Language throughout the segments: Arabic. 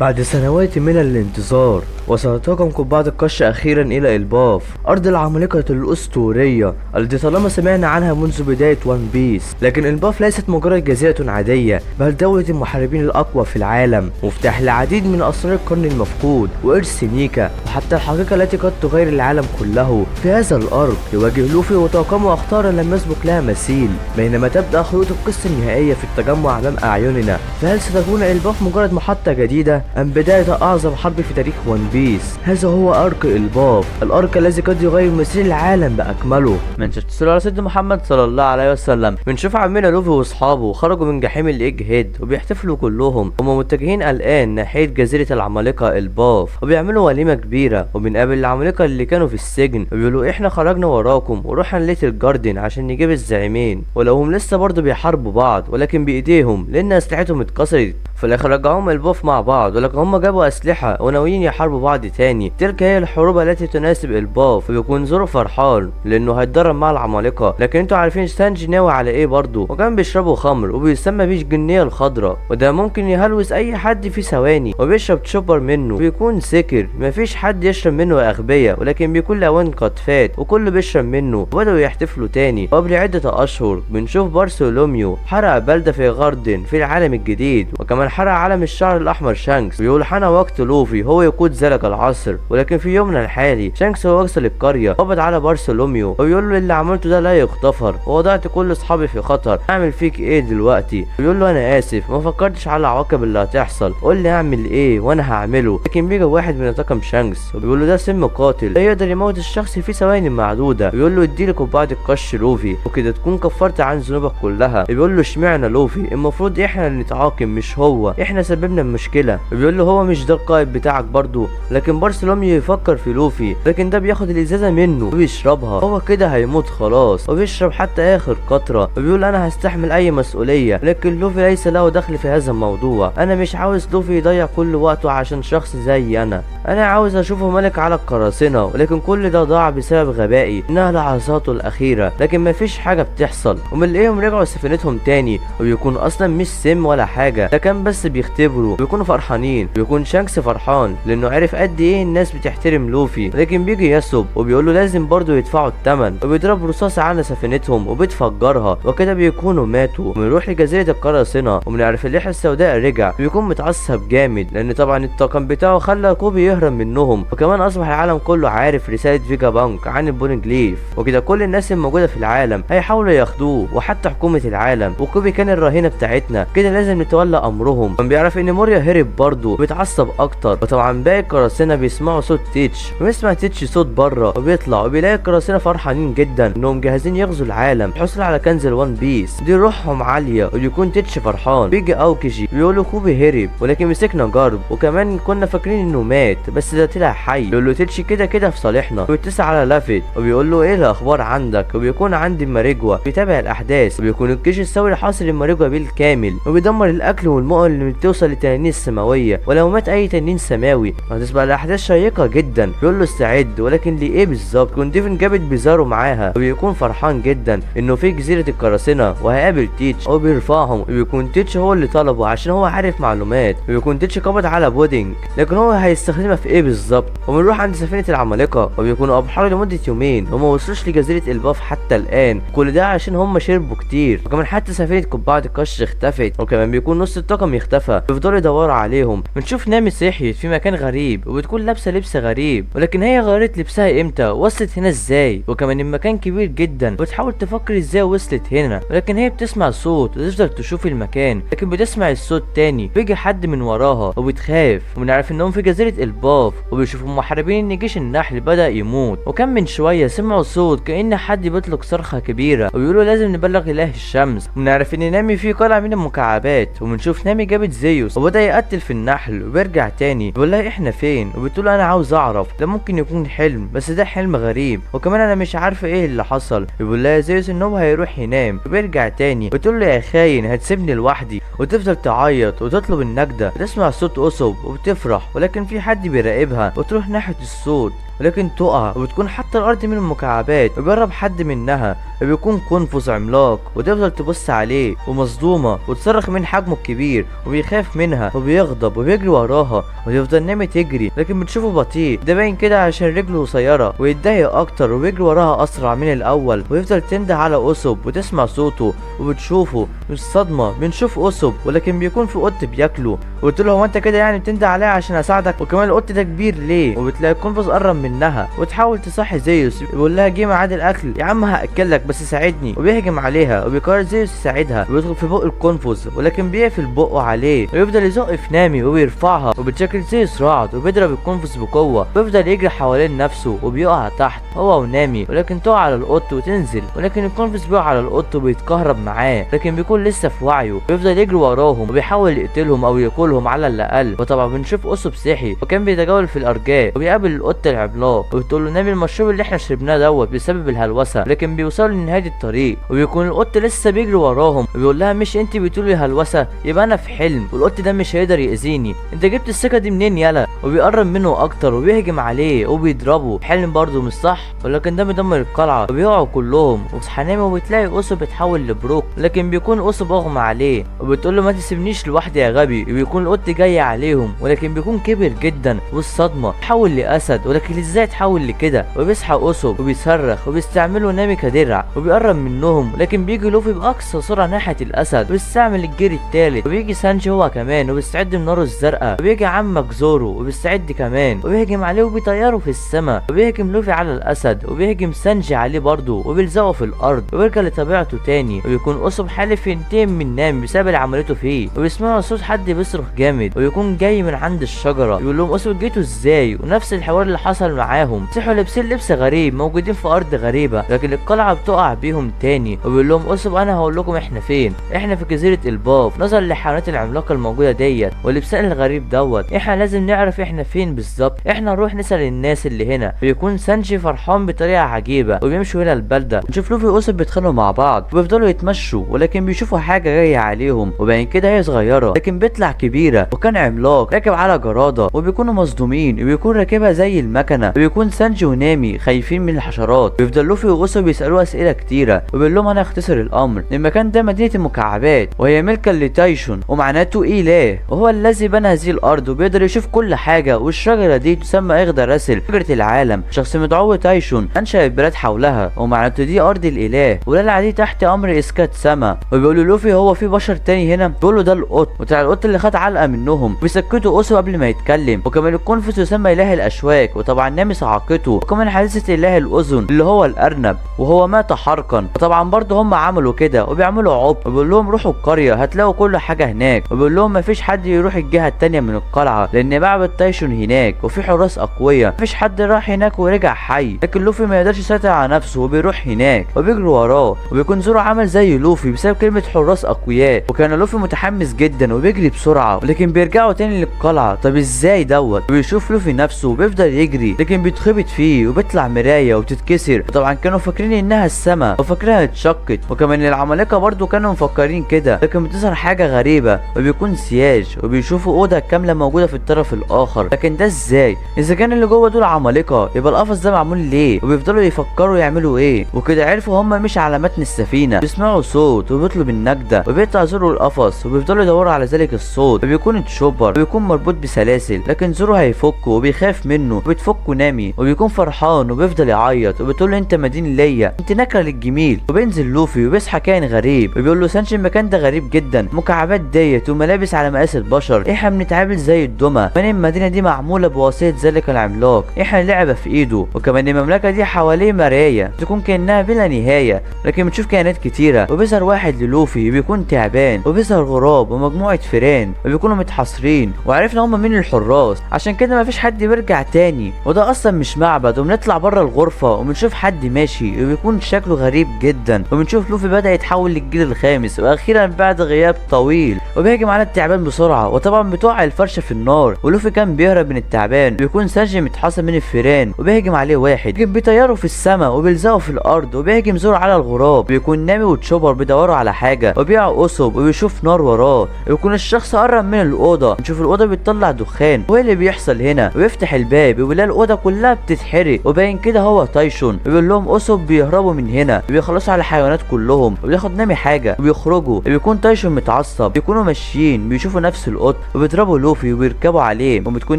بعد سنوات من الانتظار وصل طاقم قبعة القش أخيرا إلى إلباف، أرض العمالقة الأسطورية التي طالما سمعنا عنها منذ بداية وان بيس. لكن إلباف ليست مجرد جزيرة عادية، بل دولة المحاربين الأقوى في العالم، مفتاح العديد من أسرار القرن المفقود وإرث نيكا، وحتى الحقيقة التي قد تغير العالم كله. في هذا الأرض يواجه لوفي وطاقمه أخطارا لم يسبق لها مثيل، بينما تبدأ خيوط القصة النهائية في التجمع أمام أعيننا. فهل ستكون إلباف مجرد محطة جديدة أم بداية أعظم حرب في تاريخ وان بيس؟ هذا هو أرك إلباف، الأرك الذي قد يغير مسير العالم بأكمله. من تتصل على سيدنا محمد صلى الله عليه وسلم. بنشوف عمنا لوفي واصحابه خرجوا من جحيم الايج هيد وبيحتفلوا كلهم، هم متجهين الان ناحيه جزيره العمالقه إلباف وبيعملوا وليمه كبيره. وبنقابل العمالقه اللي كانوا في السجن وبيقولوا احنا خرجنا وراكم ورحنا ليتل جاردن عشان نجيب الزعيمين، ولو هم لسه برضه بيحاربوا بعض ولكن بايديهم لان اسلحتهم اتكسرت. في الاخر رجعوهم إلباف مع بعض، ولكن هم جابوا اسلحه وناويين يحاربوا بعض تاني. تلك هي الحروب التي تناسب إلباف، وبيكون زورو فرحان لانه هيتدرب مع العمالقه. لكن انتوا عارفين سانجي ناوي على ايه برضه، وكان بيشربوا خمر وبيسمى بيه الجنيه الخضراء، وده ممكن يهلوس اي حد في ثواني. وبيشرب تشوبر منه بيكون سكر، مفيش حد يشرب منه يا اغبياء، ولكن بيكون الاوان قد فات وكله بيشرب منه. وبداوا يحتفلوا تاني. وقبل عده اشهر بنشوف بارثولوميو حرق بلده في غاردن في العالم الجديد، وكمان حرق علم الشعر الاحمر شانكس. بيقول حان وقت لوفي هو يقود ذلك العصر. ولكن في يومنا الحالي شانكس هو وصل القريه، قبض على بارثولوميو وبيقول له اللي عملته ده لا يغتفر، ووضعت كل اصحابي في خطر، اعمل فيك ايه دلوقتي؟ بيقول له انا اسف، ما فكرتش على العواقب اللي هتحصل، قول لي اعمل ايه وانا هعمله. لكن بيجي واحد من طاقم شانكس وبيقول له ده سم قاتل لا يقدر يموت الشخص في ثواني معدوده. بيقول له اديلي قبعه القش لوفي وكده تكون كفرت عن ذنوبك كلها. بيقول له اشمعنى لوفي؟ المفروض احنا اللي نتعاقب مش هو، احنا سببنا المشكله. بيقول له هو مش ده القائد بتاعك برضه؟ لكن بارثولوميو يفكر في لوفي، لكن ده بياخد الازازه منه وبيشربها، هو كده هيموت خلاص، وبيشرب حتى اخر قطره. وبيقول انا هستحمل اي مسؤوليه، لكن لوفي ليس له دخل في هذا الموضوع. انا مش عاوز لوفي يضيع كل وقته عشان شخص زي انا عاوز اشوفه ملك على القراصنه، ولكن كل ده ضاع بسبب غبائي، انها لحظاته الاخيره. لكن مفيش حاجه بتحصل، وبنلاقيهم رجعوا سفينتهم تاني، وبيكون اصلا مش سم ولا حاجه، ده كان بس بيختبروا. بيكونوا فرحانين، بيكون شانكس فرحان لانه عرف قد ايه الناس بتحترم لوفي. لكن بيجي ياسوب وبيقول له لازم برضه يدفعوا الثمن، وبيضرب رصاصه على سفينتهم وبتفجرها، وكده بيكونوا ماتوا. وبنروح لجزيره القراصنه وبنعرف الليحه السوداء رجع، بيكون متعصب جامد لان طبعا الطاقم بتاعه خلى كوبي يهرب منهم. وكمان اصبح العالم كله عارف رساله فيجا بانك عن البونجليف، وكده كل الناس الموجوده في العالم هيحاولوا ياخدوه، وحتى حكومه العالم. وكوبي كان الرهينه بتاعتنا، كده لازم نتولى امرهم. كان بيعرف ان موريا هرب برضه، بيتعصب اكتر. وطبعا باقي القراصنه بيسمعوا صوت تيتش، وبيسمع تيتش صوت بره، وبيطلع وبيلاقي القراصنه فرحانين جدا انهم جاهزين يغزوا العالم الحصول على كنز الوان بيس، دي روحهم عاليه. وبيكون تيتش فرحان. بيجي اوكيجي بيقولوا كوبي هرب ولكن مسكنا جرب، وكمان كنا فاكرين انه مات بس ده طلع حي. بيقول له تيتش كده كده في صالحنا. وبيتصل على لافيت وبيقول له ايه الاخبار عندك؟ وبيكون عندي ماريجوا بيتابع الاحداث، وبيكون الجيش الثوري حاصر الماريجوا بالكامل، وبيدمر الاكل والمؤن اللي بتوصل للتنانين السماويه، ولو مات اي تنين سماوي هتسبق الاحداث شيقه جدا. بيقول له استعد، ولكن لايه بالظبط؟ يكون ديفن جابت بيزارو معاها، وبيكون فرحان جدا انه في جزيره القراصنه وهيقابل تيتش وبيرفعهم. وبيكون تيتش هو اللي طلبه عشان هو عارف معلومات. وبيكون تيتش قبض على بودينج، لكن هو هيستخدمها في ايه بالظبط؟ وبنروح عند سفينه العمالقه وبيكونوا ابحروا لمده يومين وما وصلوش لجزيره إلباف حتى الان، كل ده عشان هم شربوا كتير. وكمان حتى سفينه قبعه القش اختفت، وكمان بيكون نص الطاقم يختفى، بيفضلوا يدوروا عليهم. بنشوف نامي صحيت في مكان غريب وبتكون لابسه لبس غريب، ولكن هي غيرت لبسها امتى؟ وصلت هنا ازاي؟ وكمان المكان كبير جدا، بتحاول تفكر ازاي وصلت هنا، ولكن هي بتسمع صوت وتفضل تشوف المكان، لكن بتسمع الصوت تاني بيجي حد من وراها وبتخاف. وبنعرف انهم في جزيره إلباف وبيشوفوا محاربين ان جيش النحل بدا يموت. وكان من شويه سمعوا صوت كأن حد بيطلق صرخه كبيره، وبيقولوا لازم نبلغ اله الشمس. وبنعرف ان نامي في قلعه من المكعبات، وبنشوف نامي جابت زيوس وبدا يقتل في النحل، وبيرجع تاني بيقول لها احنا فين؟ وبتقول انا عاوز اعرف، ده ممكن يكون حلم بس ده حلم غريب، وكمان انا مش عارفه ايه اللي حصل. بيقول لها زيوس ان هو هيروح ينام، وبيرجع تاني بتقول له يا خاين هتسيبني لوحدي؟ وتفضل تعيط وتطلب النجده. بتسمع صوت قصب وبتفرح، ولكن في حد بيراقبها، وتروح ناحيه الصوت ولكن تقع، وبتكون حتى الارض من المكعبات. وبيقرب حد منها وبيكون قنفذ عملاق، وتفضل تبص عليه ومصدومه وتصرخ من حجمه الكبير، وبيخاف منها وبيغضب اوسب وبيجري وراها ويفضل نامي تجري، لكن بتشوفه بطيء، ده باين كده عشان رجله قصيره، ويتضايق اكتر وبيجري وراها اسرع من الاول، ويفضل تنده على اوسب وتسمع صوته وبتشوفه. من الصدمه بنشوف اوسب ولكن بيكون في قط بياكله، وقلت له هو انت كده يعني بتنده عليا عشان اساعدك؟ وكمان القط ده كبير ليه؟ وبتلاقي القنفذ قرب منها وتحاول تصحي زيوس، بيقول لها جه ميعاد الاكل يا عم هاكلك بس ساعدني، وبيهجم عليها وبيقرر زيوس يساعدها وبيدخل في بق القنفذ ولكن بيقفل بقه عليه ويفضل يزق في نامي وبيرفعها، وبتشكل زيوس رعد وبيضرب القنفذ بقوه ويفضل يجري حوالين نفسه وبيقع تحت هو ونامي، ولكن تقع على القط وتنزل، ولكن القنفذ بيقع على القط وبيتكهرب معاه، لكن بيكون لسه في وعيه ويفضل يجري وراهم وبيحاول يقتلهم او ياكلهم على الاقل. وطبعا بنشوف اوسب صحي وكان بيتجول في الارجاء وبيقابل القط العملاق وبتقول له نامي المشروب اللي احنا شربناه دوت بسبب الهلوسه، لكن بيوصلوا لنهايه الطريق وبيكون القط لسه بيجري وراهم وبيقول لها مش انت بتقولي هلوسه يبقى انا في حلم والقط ده مش هيقدر ياذيني، انت جبت الثقه دي منين يالا؟ وبيقرب منه اكتر وبيهجم عليه وبيضربه، حلم برضه مش صح، ولكن ده بيدمر القلعه وبيقعوا كلهم. وبيصحى نامي وبتلاقي اوسب بيتحول لبروك، لكن بيكون اوسب اغمى عليه وبتقول له ما تسيبنيش لوحدي يا غبي، وبيكون القط جاي عليهم ولكن بيكون كبر جدا والصدمه تحول لاسد، ولكن ازاي تحول لكده؟ وبيصحى اوسب وبيصرخ وبيستعملوا نامي كدرع وبيقرب منهم، لكن بيجي لوفي باقصى سرعه ناحيه الاسد وبيستعمل الجري التالت، وبيجي سانجي هو كمان وبيستعد بناره الزرقاء، وبيجي عمك زورو وبيستعد كمان وبيهجم عليه وبيطيره في السماء، وبيهجم لوفي على الاسد وبيهجم سانجي عليه برضه وبيلزقه في الارض وبيرجع لطبيعته تاني، وبيكون اوسب حالف ينتقم من نامي بسبب اللي عملته فيه، وبيسمعوا صوت حد بيصرخ جامد ويكون جاي من عند الشجره، بيقول لهم اوسب جيتوا ازاي؟ ونفس الحوار اللي حصل معاهم، صحوا لابسين لبس غريب موجودين في ارض غريبه، لكن القلعه بتقع بيهم تاني، وبيقول لهم اوسب انا هقول لكم احنا فين، احنا في جزيره الباف، نظرا للحيوانات العملاقه الموجوده ديت واللبسان الغريب دوت، احنا لازم نعرف احنا فين بالظبط، احنا نروح نسال الناس اللي هنا. بيكون سانجي فرحان بطريقه عجيبه وبيمشوا هنا البلده، نشوف لوفي واوسب بيتخانقوا مع بعض وبيفضلوا يتمشوا، ولكن بيشوفوا حاجه جايه عليهم وبعدين كده هي صغيره لكن بيطلع كبيره، وكان عملاق راكب على جراده وبيكونوا مصدومين وبيكون راكبها زي المكنه، وبيكون سانجي ونامي خايفين من الحشرات، بيفضل لوفي واوسب بيسالوه اسئله كتيره وبيقول لهم انا هختصر الامر، المكان ده مدينه المكعبات وهي ملكا لتايشون ومعناته اله، وهو الذي بنى هذه الارض وبيقدر يشوف كل حاجه، والشجره دي تسمى اغدا راسل شجره العالم، شخص مدعو تايشون انشا البلاد حولها ومعناته دي ارض الاله، والقلعه دي تحت امر اسكات سما. وبيقولوا لوفي هو في بشر تاني هنا؟ بيقولوا ده القط، وطلع القط اللي خد علقه منهم، بيسكتوا اوسو قبل ما يتكلم، وكمان القنفذ يسمى اله الاشواك، وطبعا نامي صعقته، وكمان حادثه اله الاذن اللي هو الارنب وهو مات حرقا، وطبعا برضه هم عملوا كده وبيعملوا عب، وبيقول لهم روحوا القريه هتلاقوا كل حاجه هناك، وبيقول لهم مفيش حد يروح الجهه التانيه من القلعه لان معبد تايشون هناك وفي حراس اقوياء، مفيش حد راح هناك ورجع حي، لكن لوفي ما يقدرش يسيطر على نفسه وبيروح هناك وبيجروا وراه، وبيكون زورو عمل زي لوفي بسبب كلمه حراس اقوياء، وكان لوفي متحمس جدا وبيجري بسرعه، ولكن بيرجعوا تاني للقلعه. طب ازاي دوت؟ وبيشوف لوفي نفسه وبيفضل يجري لكن بيتخبط فيه وبيطلع مرايه وبتتكسر، وطبعا كانوا فاكرين انها السما وفاكرينها اتشقت، وكمان العمالقه برضو كانوا مفكرين كده، لكن بتظهر حاجه غريبه وبيكون سياج، وبيشوفوا اوضه كامله موجوده في الطرف الاخر، لكن ده ازاي؟ اذا كان اللي جوه دول عمالقه يبقى القفص ده معمول ليه؟ وبيفضلوا يفكروا يعملوا ايه، وكده عرفوا هم مش على متن السفينه، بيسمعوا صوت وبيطلب النجده وبيقطع زورو القفص وبيفضلوا يدوروا على ذلك الصوت، وبيكون تشوبر وبيكون مربوط بسلاسل، لكن زورو هيفكه وبيخاف منه وبتفكه نامي وبيكون فرحان وبيفضل يعيط وبتقول له انت مدين ليا، انت نكره للجميل، وبينزل لوفي وبيصحى كائن غريب وبيقول له سانشي المكان ده غريب جدا، مكعبات ديت وملابس على مقاس البشر، احنا بنتعامل زي الدمى، كمان المدينه دي معموله بواسطه ذلك العملاق، احنا لعبه في ايده، وكمان المملكه دي حواليه مرايه تكون كانها بلا نهايه، لكن بتشوف كائنات كتيره، وبيظهر واحد للوفي بيكون تعبان، وبيظهر غراب ومجموعه فيران وبيكونوا متحاصرين، وعرفنا هم مين الحراس، عشان كده مفيش حد بيرجع تاني، وده اصلا مش معبد، وبنطلع بره الغرفه وبنشوف حد ماشي وبيكون شكله غريب جدا، وبنشوف لوفي بدا يتحول للجيل الخامس واخيرا بعد غياب طويل، وبيهجم على التعبان بسرعه، وطبعا بتوقع الفرشه في النار، ولوفي كان بيهرب من التعبان، بيكون سانجي متحاصر من الفيران وبيهجم عليه واحد، لكن بيطيروا في السماء وبيلزقوا في الارض، وبيهجم زورو على الغراب، بيكون نامي وتشوبر بيدوروا على حاجه، وبيقع اوسوب وبيشوف نار وراه، ويكون الشخص قرب من الاوضه، نشوف الاوضه بتطلع دخان، وايه اللي بيحصل هنا؟ ويفتح الباب وبيلاقي الاوضه كلها بتتحرق، وباين كده هو تايشون، وبيقول لهم اوسوب بيهربوا من هنا وبيخلصوا على الحيوانات كلهم، وبياخد نامي حاجه وبيخرجوا، بيكون تايشون متعصب، بيكونوا ماشيين بيشوفوا نفس الاوضه قط وبيضربوا لوفي وبيركبوا عليه، وبتكون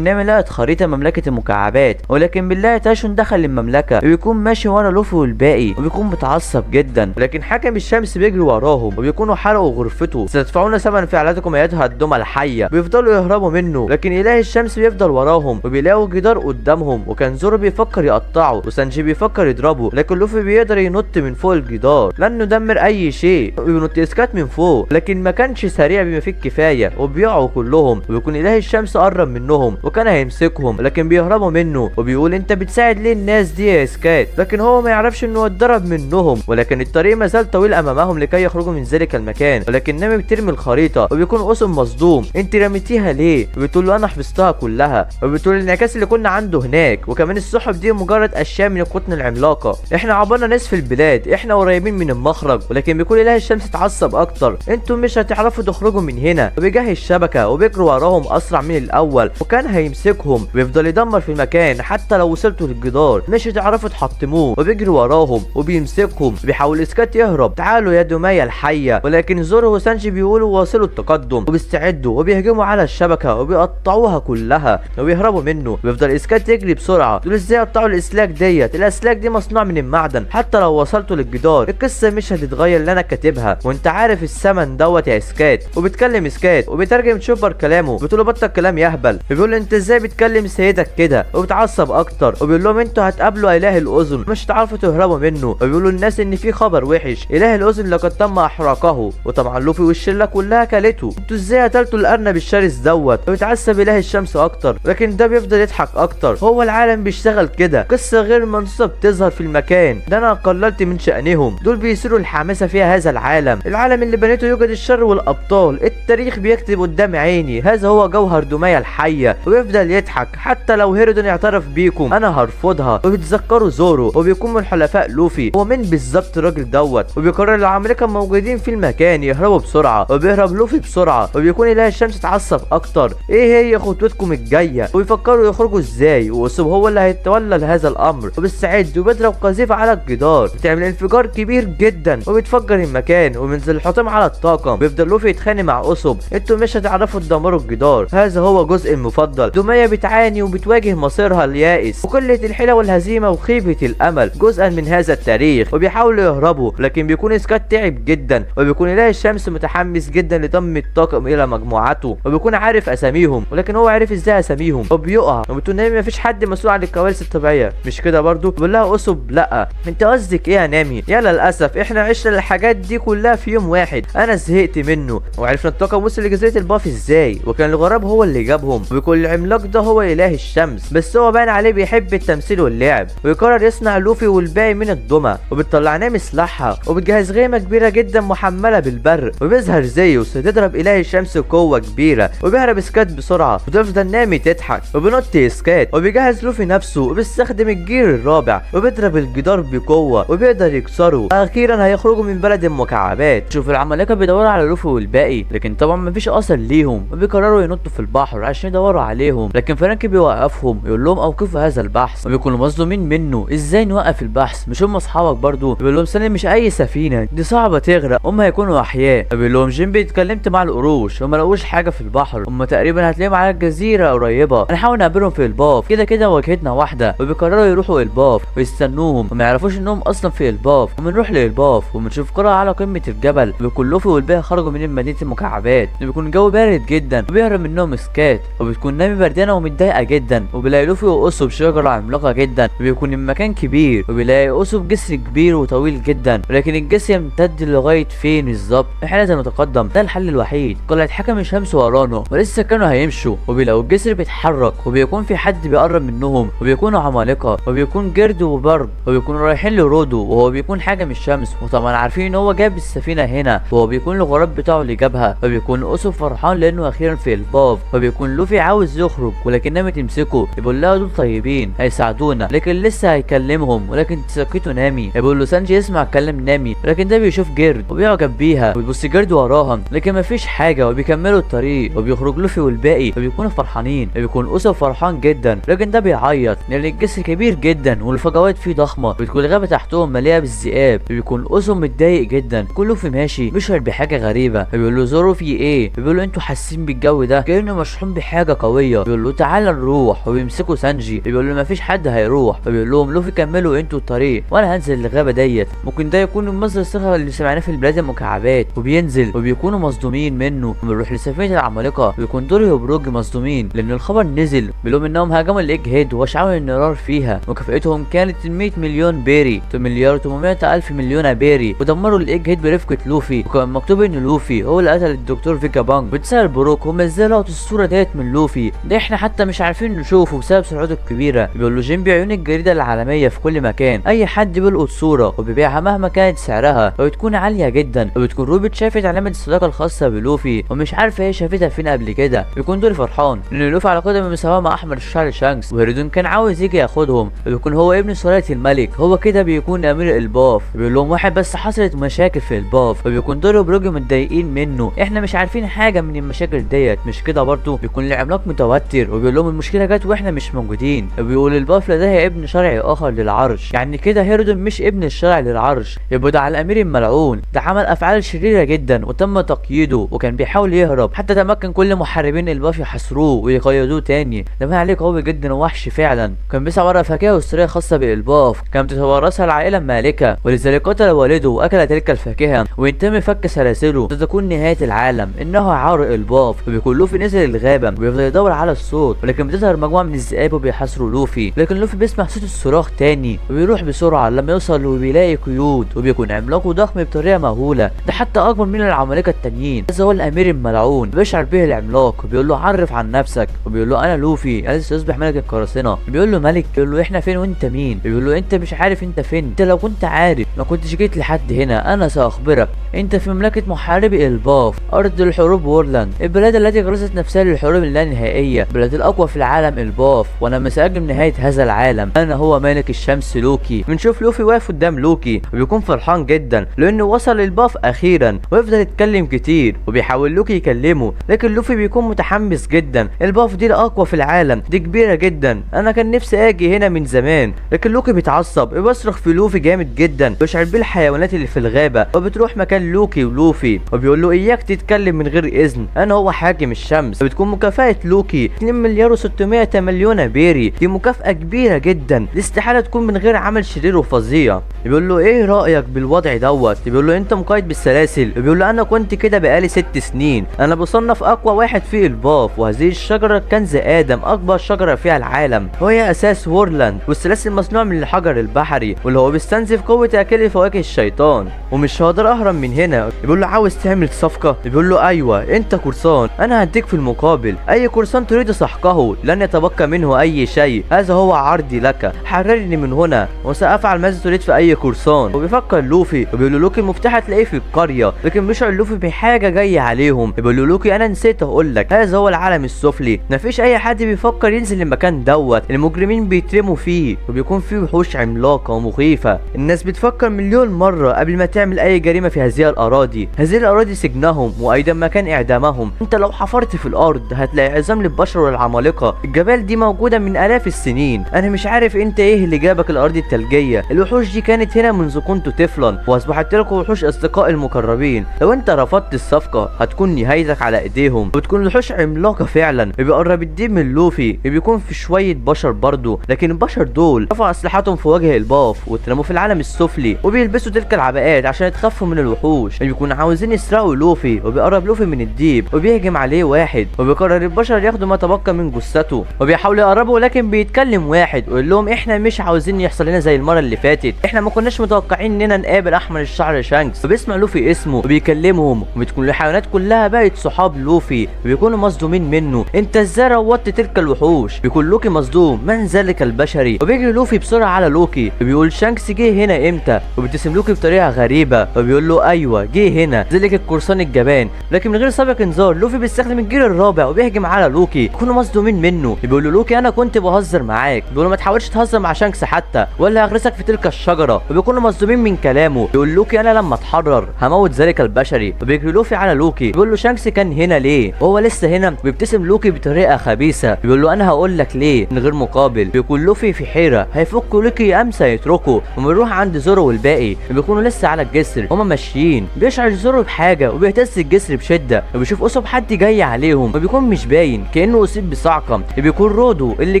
نامي لقت خريطه مملكه المكعبات، ولكن بنلاقي تاشون دخل المملكه وبيكون ماشي ورا لوفي والباقي وبيكون متعصب جدا، ولكن حاكم الشمس بيجري وراهم وبيكونوا حرقوا غرفته. ستدفعون ثمن فعلاتكم ايتها الدمى الحيه. بيفضلوا يهربوا منه، لكن اله الشمس بيفضل وراهم وبيلاقوا جدار قدامهم، وكان زورو بيفكر يقطعه وسانجي بيفكر يضربه، لكن لوفي بيقدر ينط من فوق الجدار لانه دمر اي شيء، وبينط اسكات من فوق، لكن ما كانش سريع بما فيه الكفايه وبيقعوا كلهم، وبيكون اله الشمس قرب منهم وكان هيمسكهم، لكن بيهربوا منه وبيقول انت بتساعد ليه الناس دي يا اسكات، لكن هو ما يعرفش انه اتضرب منهم، ولكن الطريق ما زال طويل امامهم لكي يخرجوا من ذلك المكان، ولكن نامي بترمي الخريطه وبيكون قسم مصدوم، انت رميتيها ليه؟ وبتقول له انا حفظتها كلها، وبتقول الانعكاس اللي كنا عنده هناك، وكمان السحب دي مجرد اشياء من القطن العملاقه، احنا عبرنا نصف البلاد، احنا قريبين من المخرج، ولكن بيكون اله الشمس اتعصب اكتر، انتم مش هتعرفوا تخرجوا من هنا، وبيجهز شبكه وبيجروا وراهم اسرع من الاول، وكان هيمسكهم، بيفضل يدمر في المكان حتى لو وصلتوا للجدار مش هتعرفوا تحطموه، وبيجري وراهم وبيمسكهم، بيحاول اسكات يهرب، تعالوا يا دمية الحيه، ولكن زورو وسانجي بيقولوا واصلوا التقدم وبيستعدوا وبيهجموا على الشبكه وبيقطعوها كلها وبيهربوا منه، بيفضل اسكات يجري بسرعه، دول ازاي قطعوا الاسلاك ديت؟ الاسلاك دي مصنوع من المعدن، حتى لو وصلتوا للجدار القصه مش هتتغير اللي انا كاتبها، وانت عارف الثمن دوت يا اسكات. وبيتكلم اسكات وبيترجم تشوبر كلامه، بتقول له بطل كلام يهبل، بيقول له انت ازاي بتكلم سيدك كده، وبتعصب اكتر وبيقول لهم انتوا هتقابلوا اله الاذن مش هتعرفوا تهربوا منه، وبيقولوا الناس ان في خبر وحش، اله الاذن لقد تم احراقه، وطبعا لوفي والشله كلها كلته، انتوا ازاي قتلتوا الارنب الشرس دوت، وبيتعصب اله الشمس اكتر، لكن ده بيفضل يضحك اكتر، هو العالم بيشتغل كده، قصه غير منصوبه بتظهر في المكان ده، انا قللت من شانهم، دول بيثيروا الحماسه فيها هذا العالم اللي بنيته يوجد الشر والابطال، التاريخ بيكتب قدام عيني، هذا هو جوهر دمية الحيه، وبيفضل يضحك حتى لو هيرودون يعترف بيكم انا هرفضها، وبيتذكروا زورو وبيكون من حلفاء لوفي، هو مين بالظبط الراجل دوت، وبيقرر العمالقه موجودين في المكان يهربوا بسرعه، وبيهرب لوفي بسرعه، وبيكون اله الشمس اتعصب اكتر، ايه هي خطوتكم الجايه، وبيفكروا يخرجوا ازاي، واسوب هو اللي هيتولى لهذا الامر، وبيستعد وبيضرب قذيفه على الجدار بتعمل انفجار كبير جدا وبتفجر المكان، وبينزل الحطام على الطاقم، بيفضل لوفي يتخانق مع اسوب، انتوا مش هتعرفوا تدمروا الجدار، هذا هو جزء المفضل، دمية بتعاني وبتواجه مصيرها اليائس وقله الحيله والهزيمه وخيبه الامل جزءا من هذا التاريخ، وبيحاولوا يهربوا، لكن بيكون اسكات تعب جدا، وبيكون اله الشمس متحمس جدا لضم الطاقم الى مجموعته، وبيكون عارف اساميهم، ولكن هو عارف ازاي اساميهم، وبيقع، وبتقول نامي مفيش حد مسؤول عن الكوارث الطبيعيه، مش كده برضو؟ بيقول لها اسوب لا، انت قصدك ايه يا نامي؟ يا للاسف احنا عشنا الحاجات دي كلها في يوم واحد، انا زهقت منه، وعرفنا الطاقم وصل لجزيره الباف ازاي، وكان الغراب هو اللي جابهم، وبيكون العملاق ده هو اله الشمس، بس هو باين عليه بيحب التمثيل واللعب، ويقرر يصنع لوفي والباقي من الدمى، وبتطلع نامي سلاحها وبتجهز غيمه كبيره جدا محمله بالبر، وبيظهر زيوس تضرب اله الشمس بقوه كبيره، وبيهرب اسكات بسرعه، وتفضل نامي تضحك، وبينط اسكات وبيجهز لوفي نفسه وبيستخدم الجير الرابع، وبيضرب الجدار بقوه وبيقدر يكسره، واخيرا هيخرجوا من بلد المكعبات. شوف العمالقه بيدوروا على لوفي والباقي، لكن طبعا مفيش اثر ليهم، وبيقرروا ينطوا في البحر عشان يدوروا عليهم، لكن فرانكي بيوقفهم يقول لهم اوقفوا هذا البحث، وبيكونوا مصدومين منه، ازاي نوقف البحث؟ مش هم اصحابك برضو؟ بيقول لهم سلم مش اي سفينه دي صعبه تغرق، هم هيكونوا احياء. بيقول لهم جيمبي اتكلمت مع القروش وما لقوش حاجه في البحر، هم تقريبا هتلاقيهم على الجزيره قريبه، هنحاول نقابلهم في الباف، كده كده واجهتنا واحده، وبيقرروا يروحوا الباف ويستنوهم، وما يعرفوش انهم اصلا في الباف، وبنروح للباف وبنشوف قرى على قمه الجبل، وبيكون لوفي والباقي خرجوا من مدينه المكعبات، وبيكون الجو بارد جدا، وبيهرب منهم اسكات، وبتكون نامي بردانه ومتضايقه جدا، وبيلاقي لوفي واسوب شجره عملاقه جدا، وبيكون المكان كبير، وبيلاقي اسوب جسر كبير وطويل جدا، ولكن الجسر يمتد لغايه فين بالظبط؟ احنا لازم نتقدم، ده الحل الوحيد. قلعه حكم الشمس ورانا ولسه كانوا هيمشوا، وبيلاقوا الجسر بيتحرك، وبيكون في حد بيقرب منهم، وبيكونوا عمالقه، وبيكون جرد وبرب، وبيكونوا رايحين لرودو، وهو بيكون حاجه من الشمس، وطبعا عارفين ان هو جاب السفينه هنا، وهو بيكون الغراب بتاعه اللي جابها، وبيكون اسوب فرحان لانه اخيرا في الباف، وبيكون لوفي عاوز يخرج، ولكن نامي تمسكه، يقول لها دول طيبين هيساعدونا، لكن لسه هيكلمهم، ولكن تسكته نامي، يقول له سانجي اسمع كلام نامي، لكن ده بيشوف جيرد وبيعجب بيها، وبيبص جيرد وراها، لكن مفيش حاجه، وبيكملوا الطريق، وبيخرج لوفي والباقي، وبيكونوا فرحانين، وبيكون اسوب فرحان جدا، لكن ده بيعيط لان الجسر كبير جدا والفجوات فيه ضخمه، بتكون الغابه تحتهم مليئه بالذئاب، وبيكون اسوب متضايق جدا، كل لوفي ماشي بيشعر بحاجه غريبه، بيقول له زورو في ايه؟ بيقول له انتوا حاسين بالجو ده كانه مشحون بحاجه قويه. بيقول له تعالى نروح، وبيمسكوا سانجي بيقول له مفيش حد هيروح، فبيقول لهم لوفي كملوا انتوا الطريق وانا هنزل الغابه ديت، ممكن ده يكون مصدر الثقه اللي سمعناه في البلاد المكعبات. وبينزل وبيكونوا مصدومين منه. وبنروح لسفينه العمالقه ويكون دوري وبروج مصدومين لان الخبر نزل بيقول لهم انهم هاجموا الايج هيد واشعلوا النيران فيها، وكافئتهم كانت 100 مليون بيري، مليار 800 الف مليون بيري، ودمروا الايج هيد برفقه لوفي. وكان مكتوب ان لوفي هو اللي قتل الدكتور فيجا بانج. بتسال بروك هم ازاي لقطوا الصوره ديت من لوفي ده، احنا حتى مش عارفين نشوفه بسبب سرعته الكبيره. بيقول له جيم بعيون الجريده العالميه في كل مكان اي حد بيلقط صوره وبيبيعها مهما كانت سعرها وبتكون عاليه جدا. وبتكون روبرت شافت علامه الصداقه الخاصه بلوفي ومش عارفه هي شافتها فين قبل كده. بيكون دوري فرحان لان لوفي على قدم المساواه مع احمر الشعر شانكس، وهيرودون كان عاوز يجي ياخدهم. وبيكون هو ابن سلاله الملك، هو كده بيكون امير الباف. بيقول لهم واحد بس حصلت مشاكل في الباف، وبيكون دوري وبروج متضايقين منه، احنا مش عارفين حاجه من المشاكل ديت مش كده برضه. بيكون العملاق متوتر وبيقول لهم المشكله جت واحنا مش موجودين. وبيقول الباف لديه ابن شرعي اخر للعرش، يعني كده هيرودون مش ابن الشرعي للعرش، يبقى ده على الامير الملعون. ده عمل افعال شريره جدا وتم تقييده وكان بيحاول يهرب، حتى تمكن كل محاربين الباف يحاصروه ويقيدوه تاني. ده ما عليه قوي جدا ووحش فعلا. كان بيسعى ورا فاكهه اسطوريه خاصه بالباف كانت تتوارثها العائله المالكه، ولذلك قتل والده واكل تلك الفاكهه ويتم فك سلاسله. ستكون نهايه العالم، انه عارق الباف. وبيكون لوفي نزل الغابه وبيفضل يدور على الصوت، ولكن بتظهر مجموعه من الذئاب وبيحاصروا لوفي. لكن لوفي بيسمع صوت الصراخ تاني وبيروح بسرعه لما يوصل وبيلاقي قيود، وبيكون عملاق وضخم بطريقه مهوله، ده حتى اكبر من العمالقه التانيين. هذا هو الامير الملعون. بيشعر به العملاق وبيقول له عرف عن نفسك، وبيقول له انا لوفي عايز تصبح ملك القراصنه. بيقول له ملك؟ بيقول له احنا فين وانت مين؟ بيقول له انت مش عارف انت فين، انت لو كنت عارف ما كنتش جيت لحد هنا، انا ساخبرك. انت في مملكه محاربي الباف، ارض الحروب وورلاند، البلاد التي غرست نفسها للحروب اللانهائيه، البلاد الاقوى في العالم الباف، وانا مساجم نهايه هذا العالم، انا هو ملك الشمس لوكي. بنشوف لوفي واقف قدام لوكي وبيكون فرحان جدا لانه وصل للباف اخيرا، ويفضل يتكلم كتير وبيحاول لوكي يكلمه، لكن لوفي بيكون متحمس جدا. الباف دي الاقوى في العالم، دي كبيره جدا، انا كان نفسي اجي هنا من زمان. لكن لوكي بيتعصب وبيصرخ في لوفي جامد جدا، بيشعر بيه الحيوانات اللي في الغابه وبتروح مكان لوكي ولوفي وبيقول له اياك تتكلم من غير اذن، انا هو حاكم الشمس. بتكون مكافاه لوكي 2 مليار و600 مليون بيري، دي مكافاه كبيره جدا، دي استحاله تكون من غير عمل شرير وفظيع. بيقول له ايه رايك بالوضع دوت؟ بيقول له انت مقيد بالسلاسل. بيقول له انا كنت كده بقالي 6 سنين، انا بصنف اقوى واحد في الباف، وهذه الشجره كنز ادم، اكبر شجره في العالم، وهي اساس وورلاند، والسلاسل مصنوع من الحجر البحري واللي هو بيستنزف قوه اكل فواكه الشيطان، ومش هقدر اهرب من هنا. بيقول له عاوز تعمل صفقه؟ بيقول له ايوه، انت قرصان، انا هديك في المقابل اي قرصان تريد سحقه لن يتبقى منه اي شيء، هذا هو عرضي لك، حررني من هنا وسافعل ماذا تريد في اي قرصان. وبيفكر لوفي وبيقول له لوكي المفتاح هتلاقيه في القريه، لكن بيشعر لوفي بحاجه جايه عليهم. بيقول له لوكي انا نسيت اقول لك، هذا هو العالم السفلي، مفيش اي حد بيفكر ينزل المكان دوت، المجرمين بيترموا فيه وبيكون فيه وحوش عملاقه ومخيفه. الناس بتفكر مليون مره قبل ما تعمل اي جريمه في هذه الاراضي، هذه الاراضي سجنهم وايضا مكان اعدامهم. انت لو حفرت في الارض هتلاقي عظام للبشر والعمالقه، الجبال دي موجوده من الاف السنين. انا مش عارف انت ايه اللي جابك الارض الثلجيه، الوحوش دي كانت هنا منذ كنت طفلا واصبحت لك وحوش اصدقاء المقربين، لو انت رفضت الصفقه هتكون نهايتك على ايديهم. وبتكون الوحوش عملاقه فعلا، بيقرب الدين من لوفي، بيكون في شويه بشر برضه، لكن البشر دول رفعوا اسلحتهم في وجه الباف واترموا في العالم السفلي، وبيلبسوا تلك العباءات عشان يتخفوا من الوحوش. بيكونوا عاوزين يسرقوا لوفي، وبيقرب لوفي من الديب وبيهجم عليه واحد، وبيقرر البشر ياخدوا ما تبقى من جثته، وبيحاولوا يقربوا لكن بيتكلم واحد ويقول لهم احنا مش عاوزين يحصل لنا زي المره اللي فاتت، احنا ما كناش متوقعين اننا نقابل احمر الشعر شانكس. وبيسمع لوفي اسمه وبيكلمهم، وبتكون الحيوانات كلها بقت صحاب لوفي وبيكونوا مصدومين منه، انت ازاي روضت تلك الوحوش؟ بيكون لوكي مصدوم، من ذلك البشري؟ وبيجري لوفي بسرعه على لوكي وبيقول شانكس جه هنا امتى؟ وبيبتسم لوكي بطريقه غريبه وبيقول له ايوه جه هنا، ذلك القرصان الجبان. لكن من غير سابق انذار لوفي بيستخدم الجيل الرابع وبيهجم على لوكي، بيكونوا مصدومين منه. بيقول له لوكي انا كنت بهزر معاك، بيقول له ما تحاولش تهزر مع شانكس حتى ولا هغرسك في تلك الشجره، وبيكونوا مصدومين من كلامه. بيقول لوكي انا لما اتحرر هموت ذلك البشري، وبيجري لوفي على لوكي بيقول له شانكس كان هنا ليه وهو لسه هنا؟ بيبتسم لوكي بطريقه خبيثه، بيقول له انا هقول لك ليه من غير مقابل. بيكون لوفي في حيره، هيفك لوكي ام سيتركه، وبنروح عند زورو والباقي بيكونوا لسه على الجسر هما ماشيين. بيشعر زورو بحاجه وبيهتز الجسر بشده، وبيشوف اسم حد جاي عليهم وبيكون مش باين كانه اصيب بصعقه، بيكون رودو اللي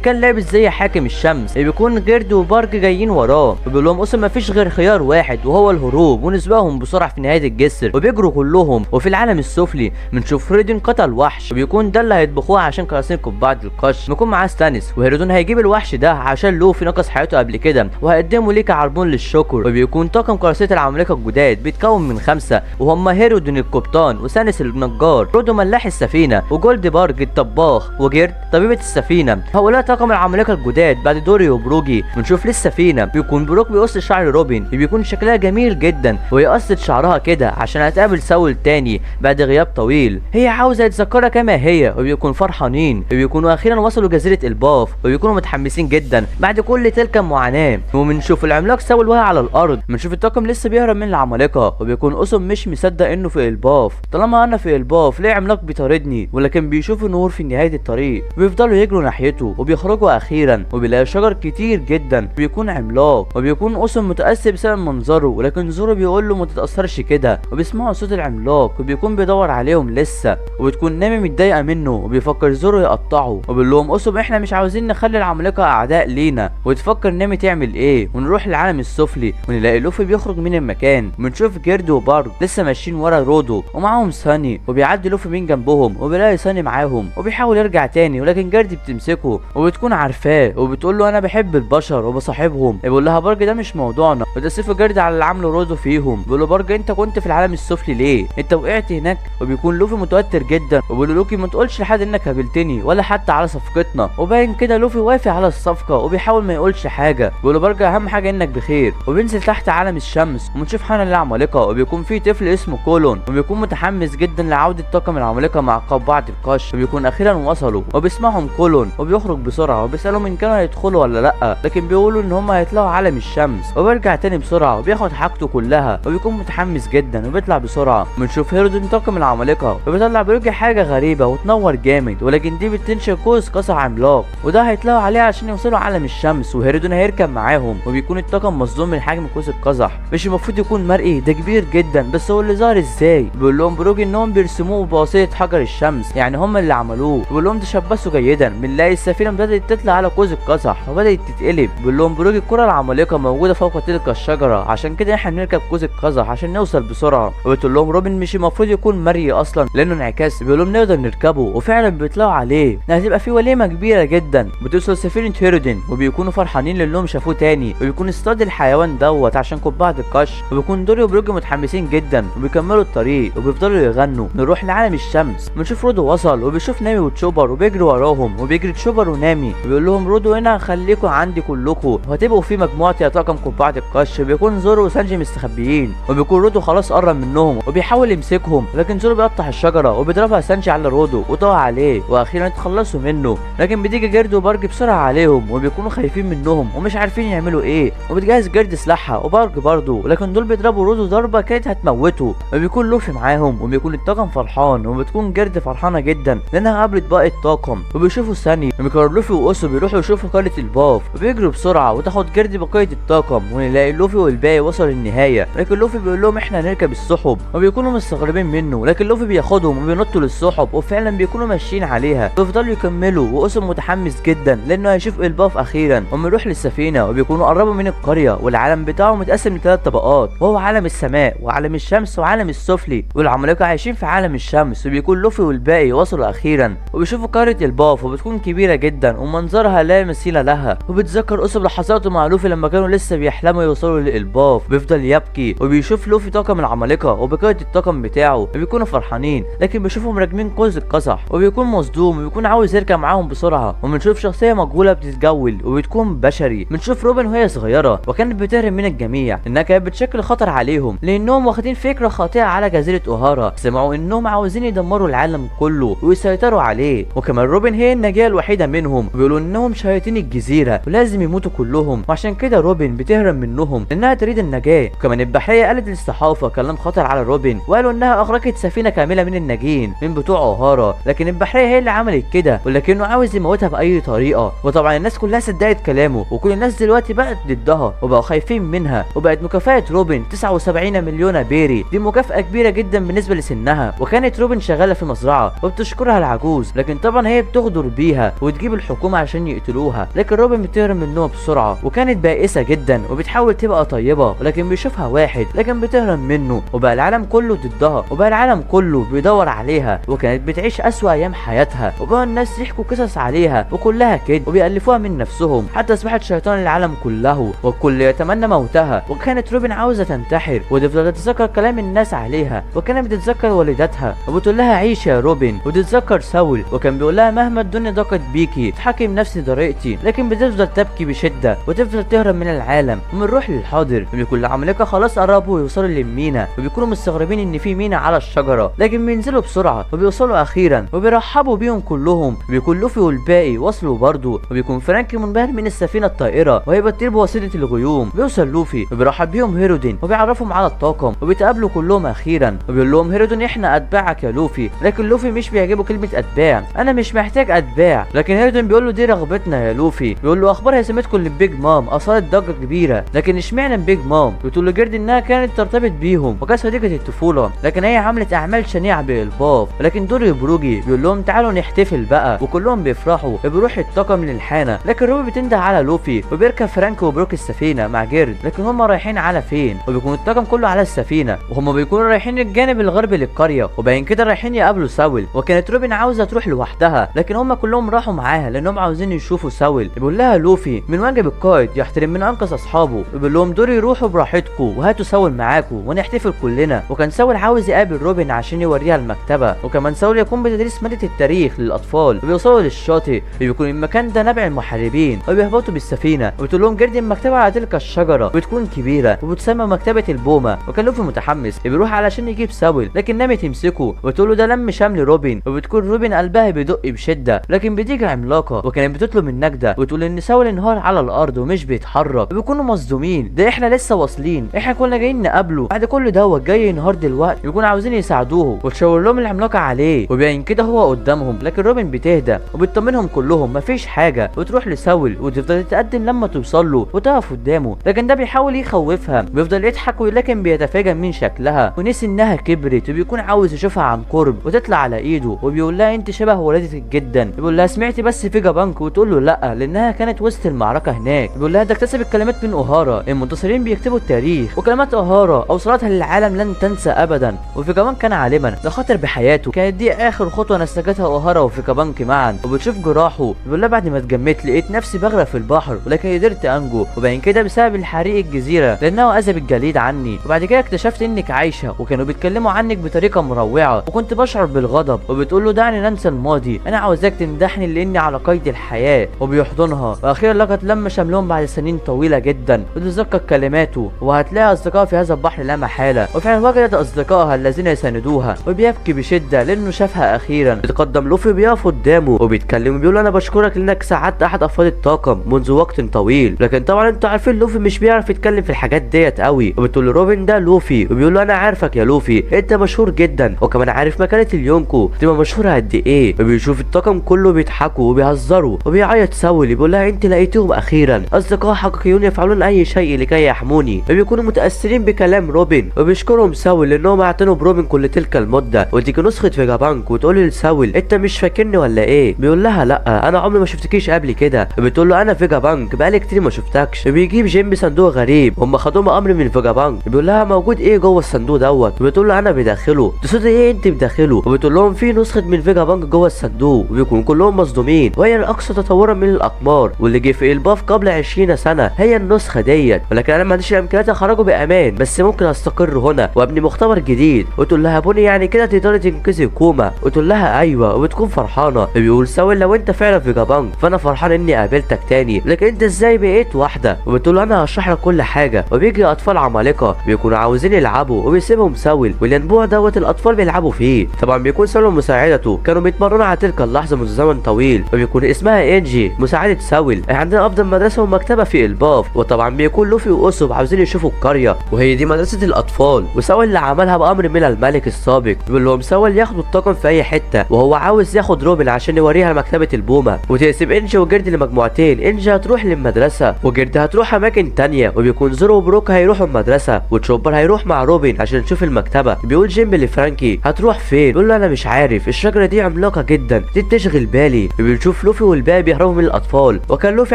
كان لابس زي حاكم الشمس، بيكون جيرد وبارك جايين وراه وبيقول لهم اسم مفيش غير خيار واحد وهو الهروب ونسبهم بسرعه في نهايه الجسر وبيجروا كلهم. وفي العالم السفلي بنشوف ريدن قتل وحش وبيكون ده اللي هيطبخوه عشان قراصنة قبعة القش، بيكون معاه ستانيس وهيرودون هيجيب الوحش ده عشان لوفي نقص حياته قبل كده وهيقدمه ليه كعربون للشكر. وبيكون طاقم قراصنة العمالقة الجداد بيتكون من 5 وهم هيرودون القبطان وستانيس النجار، رودو ملاح السفينة، وجولد بارج الطباخ، وجيرد طبيبة السفينة. هؤلاء طاقم العمالقة الجداد بعد دوري وبروجي. بنشوف للسفينة بيكون بروك بيقص شعر روبن بيكون شكلها جميل جدا وهي قصت شعرها كده عشان هتقابل ساول تاني بعد غياب طويل، هي عاوزة يتذكرها كما هي وبيكون فرحانين وبيكونوا اخيرا وصلوا جزيرة الباف وبيكونوا متحمسين جدا بعد كل تلك المعاناة. وبنشوف العملاق ساول وهي على الارض، بنشوف الطاقم لسه بيهرب من العمالقة وبيكون اسم مش مصدق انه في الباف، طالما انا في الباف ليه عملاق بيطاردني، ولكن بيشوفوا نور في نهاية الطريق وبيفضلوا يجروا ناحيته وبيخرجوا اخيرا وبيلاقي شجر كتير جدا بيكون عملاق وبيكون اسم متأثر بسبب منظره، ولكن زورو بيقول له ما تتأثرش كده وبيسمعوا صوت العملاق وبيكون بيدور عليهم لسه وبتكون نامي متضايقة منه وبيفكر زورو يقطعه وبيقول لهم اسم احنا مش عاوزين نخلي العمالقة اعداء لينا، وتفكر نامي تعمل ايه ونروح العالم السفلي ونلاقي لوفي بيخرج من المكان. بنشوف جيرد وبارك لسه ماشيين ورا رودو ومعاهم ساني وبيعدي لوفي من جنبهم وبيلاقي ساني معاهم وبيحاول يرجع تاني ولكن جيرد بتمسكه وبتكون عارفاه وبتقول له انا بحب البشر وبصاحبهم، بيقول لها بارك ده مش موضوعنا وتأسف جيرد على اللي عمله رودو فيهم، بيقول له بارك انت كنت في العالم السفلي ليه؟ انت وقعت هناك. وبيكون لوفي متوتر جدا وبيقول له لوكي ما تقولش لحد انك قابلتني ولا حتى على صفقتنا، وباين كده لوفي وافق على الصفقه وبيحاول ما يقولش حاجه، بيقول له بارك اهم حاجه انك بخير. وبينزل تحت عالم الشمس وبنشوف حان العمالقه وبيكون في طفل اسمه كولون وبيكون متحمس جدا لعوده طاقم العمالقه مع قبعه القش وبيكون اخيرا وصلوا وبيسمعهم كولون وبيخرج بسرعه وبيسالهم ان كانوا هيدخلوا ولا لا، لكن بيقولوا ان هم هيطلعوا عالم الشمس وبيرجع تاني بسرعه وبياخد حاجته كلها وبيكون متحمس جدا وبيطلع بسرعه. بنشوف هيرودون طاقم العمالقه وبيطلع بيرجع حاجه غريبه وتنور جامد ولكن دي بتنشر قوس قصع عملاق وده هيطلعوا عليه عشان يوصلوا عالم الشمس وهيرودون هيركب معاهم وبيكون الطاقم مصدوم من حجم قوس القزح، مش المفروض يكون مرئي ده كبير جدا بس هو اللي ظهر ازاي. بيقول لهم بروجي انهم بيرسموه بواسطه حجر الشمس يعني هم اللي عملوه، بيقول لهم تشبثوا جيدا. بنلاقي السفينه بدات تطلع على قوس القزح وبدات تتقلب، بيقول لهم بروجي الكره العمالقه موجوده فوق تلك الشجره عشان كده احنا بنركب قوس القزح عشان نوصل بسرعه. وبتقول لهم روبن مش المفروض يكون مرئي اصلا لانه انعكاس، بيقول لهم نقدر نركبه وفعلا بيطلعوا عليه هتبقى في وليمه كبيره جدا. بتوصل سفينه هيرودين وبيكونوا فرحانين لانهم شافوه تاني وبيكون اصطاد الحيوان دوت عشان قبعه القش، وبيكون دوري وبروجي متحمسين جدا وبيكملوا الطريق وبيفضلوا يغنوا. نروح لعالم الشمس بنشوف رودو وصل وبيشوف نامي وتشوبر وبيجري وراهم وبيجري تشوبر ونامي وبيقول لهم رودو هنا هخليكم عندي كلكم وهتبقوا في مجموعتي يا طاقم قبعه القش. بيكون زورو وسانجي مستخبيين وبيكون رودو خلاص قرب منهم وبيحاول يمسكهم لكن زورو بيقطع الشجره وبيضربها سانجي على رودو وطاع عليه واخيرا يتخلصوا منه، لكن بتيجي جيرد وبارك بسرعه عليهم وبيكونوا خايفين منهم ومش عارفين يعملوا ايه، وبتجهز جيرد سلاحها وبارك برضه لكن دول بيضربوا رودو ضربه كانت هتموته. وبيكون لوفي معاهم وبيكون الطاقم فرحان وبتكون جيرد فرحانه جدا لانها قابلت باقي الطاقم. وبيشوفوا ساني وبيقرروا لوفي واسو بيروحوا يشوفوا قريه الباف وبيجروا بسرعه وتاخد جيرد بقيه الطاقم ونلاقي لوفي والباقي وصلوا للنهايه، لكن لوفي بيقول لهم احنا هنركب السحب وبيكونوا مستغربين منه، لكن لوفي بياخدهم وبينطوا للسحب وفعلا بيكونوا ماشيين عليها بيفضلوا يكملوا واسو متحمس جدا لانه هيشوف الباف اخيرا. وبنروح للسفينه وبيكونوا قربوا من القريه والعالم بتاعه متقسم ل3 طبقات وهو عالم السماء وعالم الشمس وعالم السفلي، والعمالقه عايشين في عالم الشمس وبيكون لوفي والباقي وصلوا اخيرا وبيشوفوا قريه الباف وبتكون كبيره جدا ومنظرها لا مثيل لها، وبتذكر اسو لحظاته مع لوفي لما كانوا لسه بيحلموا يوصلوا للباف، بيفضل يبكي وبيشوف لوفي طاقم العمالقه وبقيه الطاقم بتاعه وبيكونوا فرحانين لكن بيشوفهم راكبين قوس القزح وبيكون مصدوم وبيكون عاوز يركب معاهم بسرعه. وبنشوف شخصيه مجهوله بتتجول وبتكون بشري، بنشوف روبن وهي صغيره وكانت بتهرب من الجميع انها كانت بتشكل خطر عليهم لانهم واخدين فكره خاطئه على جزيره اوهارا، سمعوا انهم عاوزين يدمروا العالم كله ويسيطروا عليه، وكمان روبن هي الناجيه الوحيده منهم وبيقولوا انهم شياطين الجزيره ولازم يموتوا كلهم، وعشان كده روبن بتهرب منهم لانها تريد النجاه. وكمان البحريه قالت للصحافه كلام خطر على روبن وقالوا انها اغرقت سفينه كامله من الناجين من بتوع اوهارا، لكن البحريه هي اللي عملت كده ولكنه عاوز يموتها باي طريقه. وطبعا الناس كلها صدقت كلامه وكل الناس دلوقتي بقت ضدها وبقوا خايفين منها، وبقت مكافاه روبن 79 مليون بيري، دي مكافاه كبيره جدا بالنسبه لسنها، وكانت روبن شغاله في مزرعه وبتشكرها العجوز، لكن طبعا هي بتغدر بيها وتجيب الحكومه عشان يقتلوها، لكن روبن بتهرب منهم بسرعه وكانت بائسه جدا وبتحاول تبقى طيبه، ولكن بيشوفها واحد لكن بتهرب منه وبقى العالم كله ضدها وبقى العالم كله بيدور عليها، وكانت بتعيش اسوأ ايام حياتها وبقى الناس يحكوا قصص عليها وكلها كده وبيألفوها من نفسهم، حتى اصبحت شيطان العالم كله والكل يتمنى موتها. وكانت روبن عاوزه تنتحر وتفضل تتذكر كلام الناس عليها، وكانت بتتذكر والدتها وبتقول لها عيش يا روبن، وتتذكر ساول وكان بيقول لها مهما الدنيا ضاقت بيكي اتحكم نفسي طريقتي، لكن بتفضل تبكي بشده وتفضل تهرب من العالم ومن روح للحاضر. وبيكون العمالقه خلاص قربوا يوصلوا للمينا وبيكونوا مستغربين ان في مينا على الشجره، لكن بينزلوا بسرعه وبيوصلوا اخيرا وبيرحبوا بيهم كلهم. بيكون لوفي والباقي وصلوا برضه، وبيكون فرانكي منبهر من السفينه الطائره وهي بتطير بوسيله الغيوم. بيوصل لوفي وبيرحب بيهم هيرودين وبيعرفهم على الطاقم وبيتقابلوا كلهم اخيرا، وبيقول لهم هيرودين احنا اتباعك يا لوفي، لكن لوفي مش بيعجبه كلمه اتباع، انا مش محتاج اتباع. لكن هيرودين بيقول له دي رغبتنا يا لوفي، بيقول له اخبار هزيمتكم للبيج مام اثارت ضجه كبيره، لكن اشمعنى بيج مام؟ بتقول له جيرد انها كانت ترتبط بيهم وكانت صديقه الطفوله، لكن هي عملت اعمال شنيعه بالباف. لكن دوري بروجي بيقول لهم تعالوا نحتفل بقى، وكلهم بيفرحوا وبيروح الطاقم للحانه، لكن روبي بتنده على لوفي وبيركب فرانك وبروك السفينه مع جيرد، لكن هم رايحين على فين؟ وبيكون الطاقم كله على السفينه وهم بيكونوا رايحين الجانب الغربي للقريه، وبعدين كده رايحين يقابلوا ساول. وكانت روبن عاوزه تروح لوحدها، لكن هم كلهم راحوا معاها لانهم عاوزين يشوفوا ساول. بيقول لها لوفي من واجب القائد يحترم من انقذ اصحابه، وبيقول لهم دوري روحوا براحتكم وهاتوا ساول معاكم ونحتفل كلنا. وكان ساول عاوز يقابل روبن عشان يوريها المكتبه، وكمان ساول يكون بتدريس ماده التاريخ للاطفال. وبيوصلوا للشاطئ وبيكون المكان ده نبع المحاربين وبيهبطوا بالسفينه، وبتقول لهم جرد المكتبه على تلك الشجره بتكون كبيره وبتسمى مكتبه البومه. وكان لوفي متحمس بيروح علشان يجيب ساول، لكن نامي تمسكه وبتقول له ده لم شمل روبن، وبتكون روبن قلبها بيدق بشده، لكن بتيجي عملاقه وكانت بتطلب من نجده وتقول ان ساول انهار على الارض ومش بيتحرك. بيكونوا مصدومين، ده احنا لسه واصلين، احنا كنا جايين نقابله بعد كل دوت جاي ينهار دلوقتي. بيكونوا عاوزين يساعدوه وتشاور لهم العملاقه عليه، وبين كده هو قدامهم، لكن روبن بتهدى وبتطمنهم كلهم مفيش حاجه، وتروح لساول وتفضل تتقدم لما توصل له وتقف قدامه، لكن ده بيحاول يخوفها، بيفضل يضحك ولكن بيتفاجئ من شكلها ونسي انها كبرت، وبيكون عاوز يشوفها عن قرب وتطلع على ايده، وبيقول لها انت شبه والدتك جدا. بيقول لها سمعتي بس فيجا بانك؟ وتقول له لا لانها كانت وسط المعركه هناك. بيقول لها ده اكتسبت كلمات من اوهارا، المنتصرين بيكتبوا التاريخ، وكلمات اوهارا اوصلتها للعالم لن تنسى ابدا. وفيجا بانك كان عالما ده خطر بحياته، كانت دي اخر خطوه نسجتها اوهارا وفيجا بانك معا. وبتشوف جراحه بيقول لها بعد ما اتجمدت لقيت نفسي بغرق في البحر ولكن قدرت انجو، وبعد كده بسبب الحريق الجزيره لانه اذى بالجليد عني، وبعد كده اكتشفت انك عايشه وكانوا بيتكلموا عنك بطريقه مروعه وكنت بشعر بالغضب. وبتقول له دعني ننسى الماضي، انا عاوزاك تمدحني لاني على قيد الحياه. وبيحضنها واخيرا لقت لما شملهم بعد سنين طويله جدا وتتذكر كلماته، وهتلاقي اصدقاء في هذا البحر لا محاله. وفعلا وجدت اصدقائها الذين يساندوها، وبيبكي بشده لانه شافها اخيرا. بيتقدم لوفي بيقف قدامه وبيتكلم وبيقول انا بشكرك لانك ساعدت احد افراد الطاقم منذ وقت طويل، لكن طبعا انتوا عارفين لوفي مش بيعرف يتكلم في الحاجات ديت قوي. وبتقول له روبن ده لوفي، وبيقول له انا عارفك يا لوفي انت مشهور جدا، وكمان عارف مكانه اليونكو تبقى مشهوره قد ايه. وبيشوف الطاقم كله بيضحكوا وبيهزروا، وبيعيط ساول بيقول لها انت لقيتيهم اخيرا، اصدقاء حقيقيون يفعلون اي شيء لكي يحموني. وبيكونوا متاثرين بكلام روبن، وبيشكرهم ساول لانهم اعتنوا بروبن كل تلك المده. وتيجي نسخه فيجا بانك وتقول لساول انت مش فاكرني ولا ايه؟ بيقول لها لا انا عمري ما شفتكيش قبل كده. بتقول له انا فيجا بانك بقالي كتير ما شفتكش. بيجيب جيمبي صندوق غريب هم خدوه امر من فيجا بانك، بيقول لها موجود ايه جوه الصندوق دوت؟ بتقول له انا بداخله. تقصدي ايه انت بداخله؟ وبتقول لهم في نسخه من فيجا بانك جوه الصندوق، وبيكون كلهم مصدومين، وهي الاكثر تطورا من الاقمار واللي جه في الباف قبل 20 سنه هي النسخه ديت، ولكن انا ما عنديش الامكانيات اخرجه بامان، بس ممكن استقر هنا وابني مختبر جديد. وتقول لها بوني يعني كده تقدري تنقذي كوما؟ وتقول لها ايوه، وبتكون فرحانه. بيقول ساول لو انت فعلا فيجا بانك فانا فرحان اني قابلتك تاني، لكن انت ازاي بقيت واحده؟ وبتقول له انا هشرح لك كل حاجه. وبيجي اطفال عمالقه بيكونوا عاوزين يلعبوا وبيسيبهم ساول، والينبوع دوت الاطفال بيلعبوا فيه. طبعا بيكون ساول مساعدته كانوا بيتمرنوا على تلك اللحظه منذ زمن طويل، وبيكون اسمها انجي مساعده ساول. عندنا افضل مدرسه ومكتبه في الباف، وطبعا بيكون لوفي واسوب عاوزين يشوفوا القريه، وهي دي مدرسه الاطفال، وساول اللي عملها بامر من الملك السابق. بيقول لهم ساول ياخدوا الطاقم في اي حته، وهو عاوز ياخد روبن عشان يوريها مكتبه البومه، وتقسم انجي وجيرد لمجموعتين. انجي هتروح للمدرسه وجيرد هتروح اماكن تانية، وبيكون زورو وبروك هيروحوا المدرسه، وتشوبر هيروح مع روبن عشان نشوف المكتبه. بيقول جيمبي لفرانكي هتروح فين؟ بيقول له انا مش عارف، الشجره دي عملاقه جدا، دي بتشغل بالي. بنشوف لوفي والباقي بيهربوا من الاطفال، وكان لوفي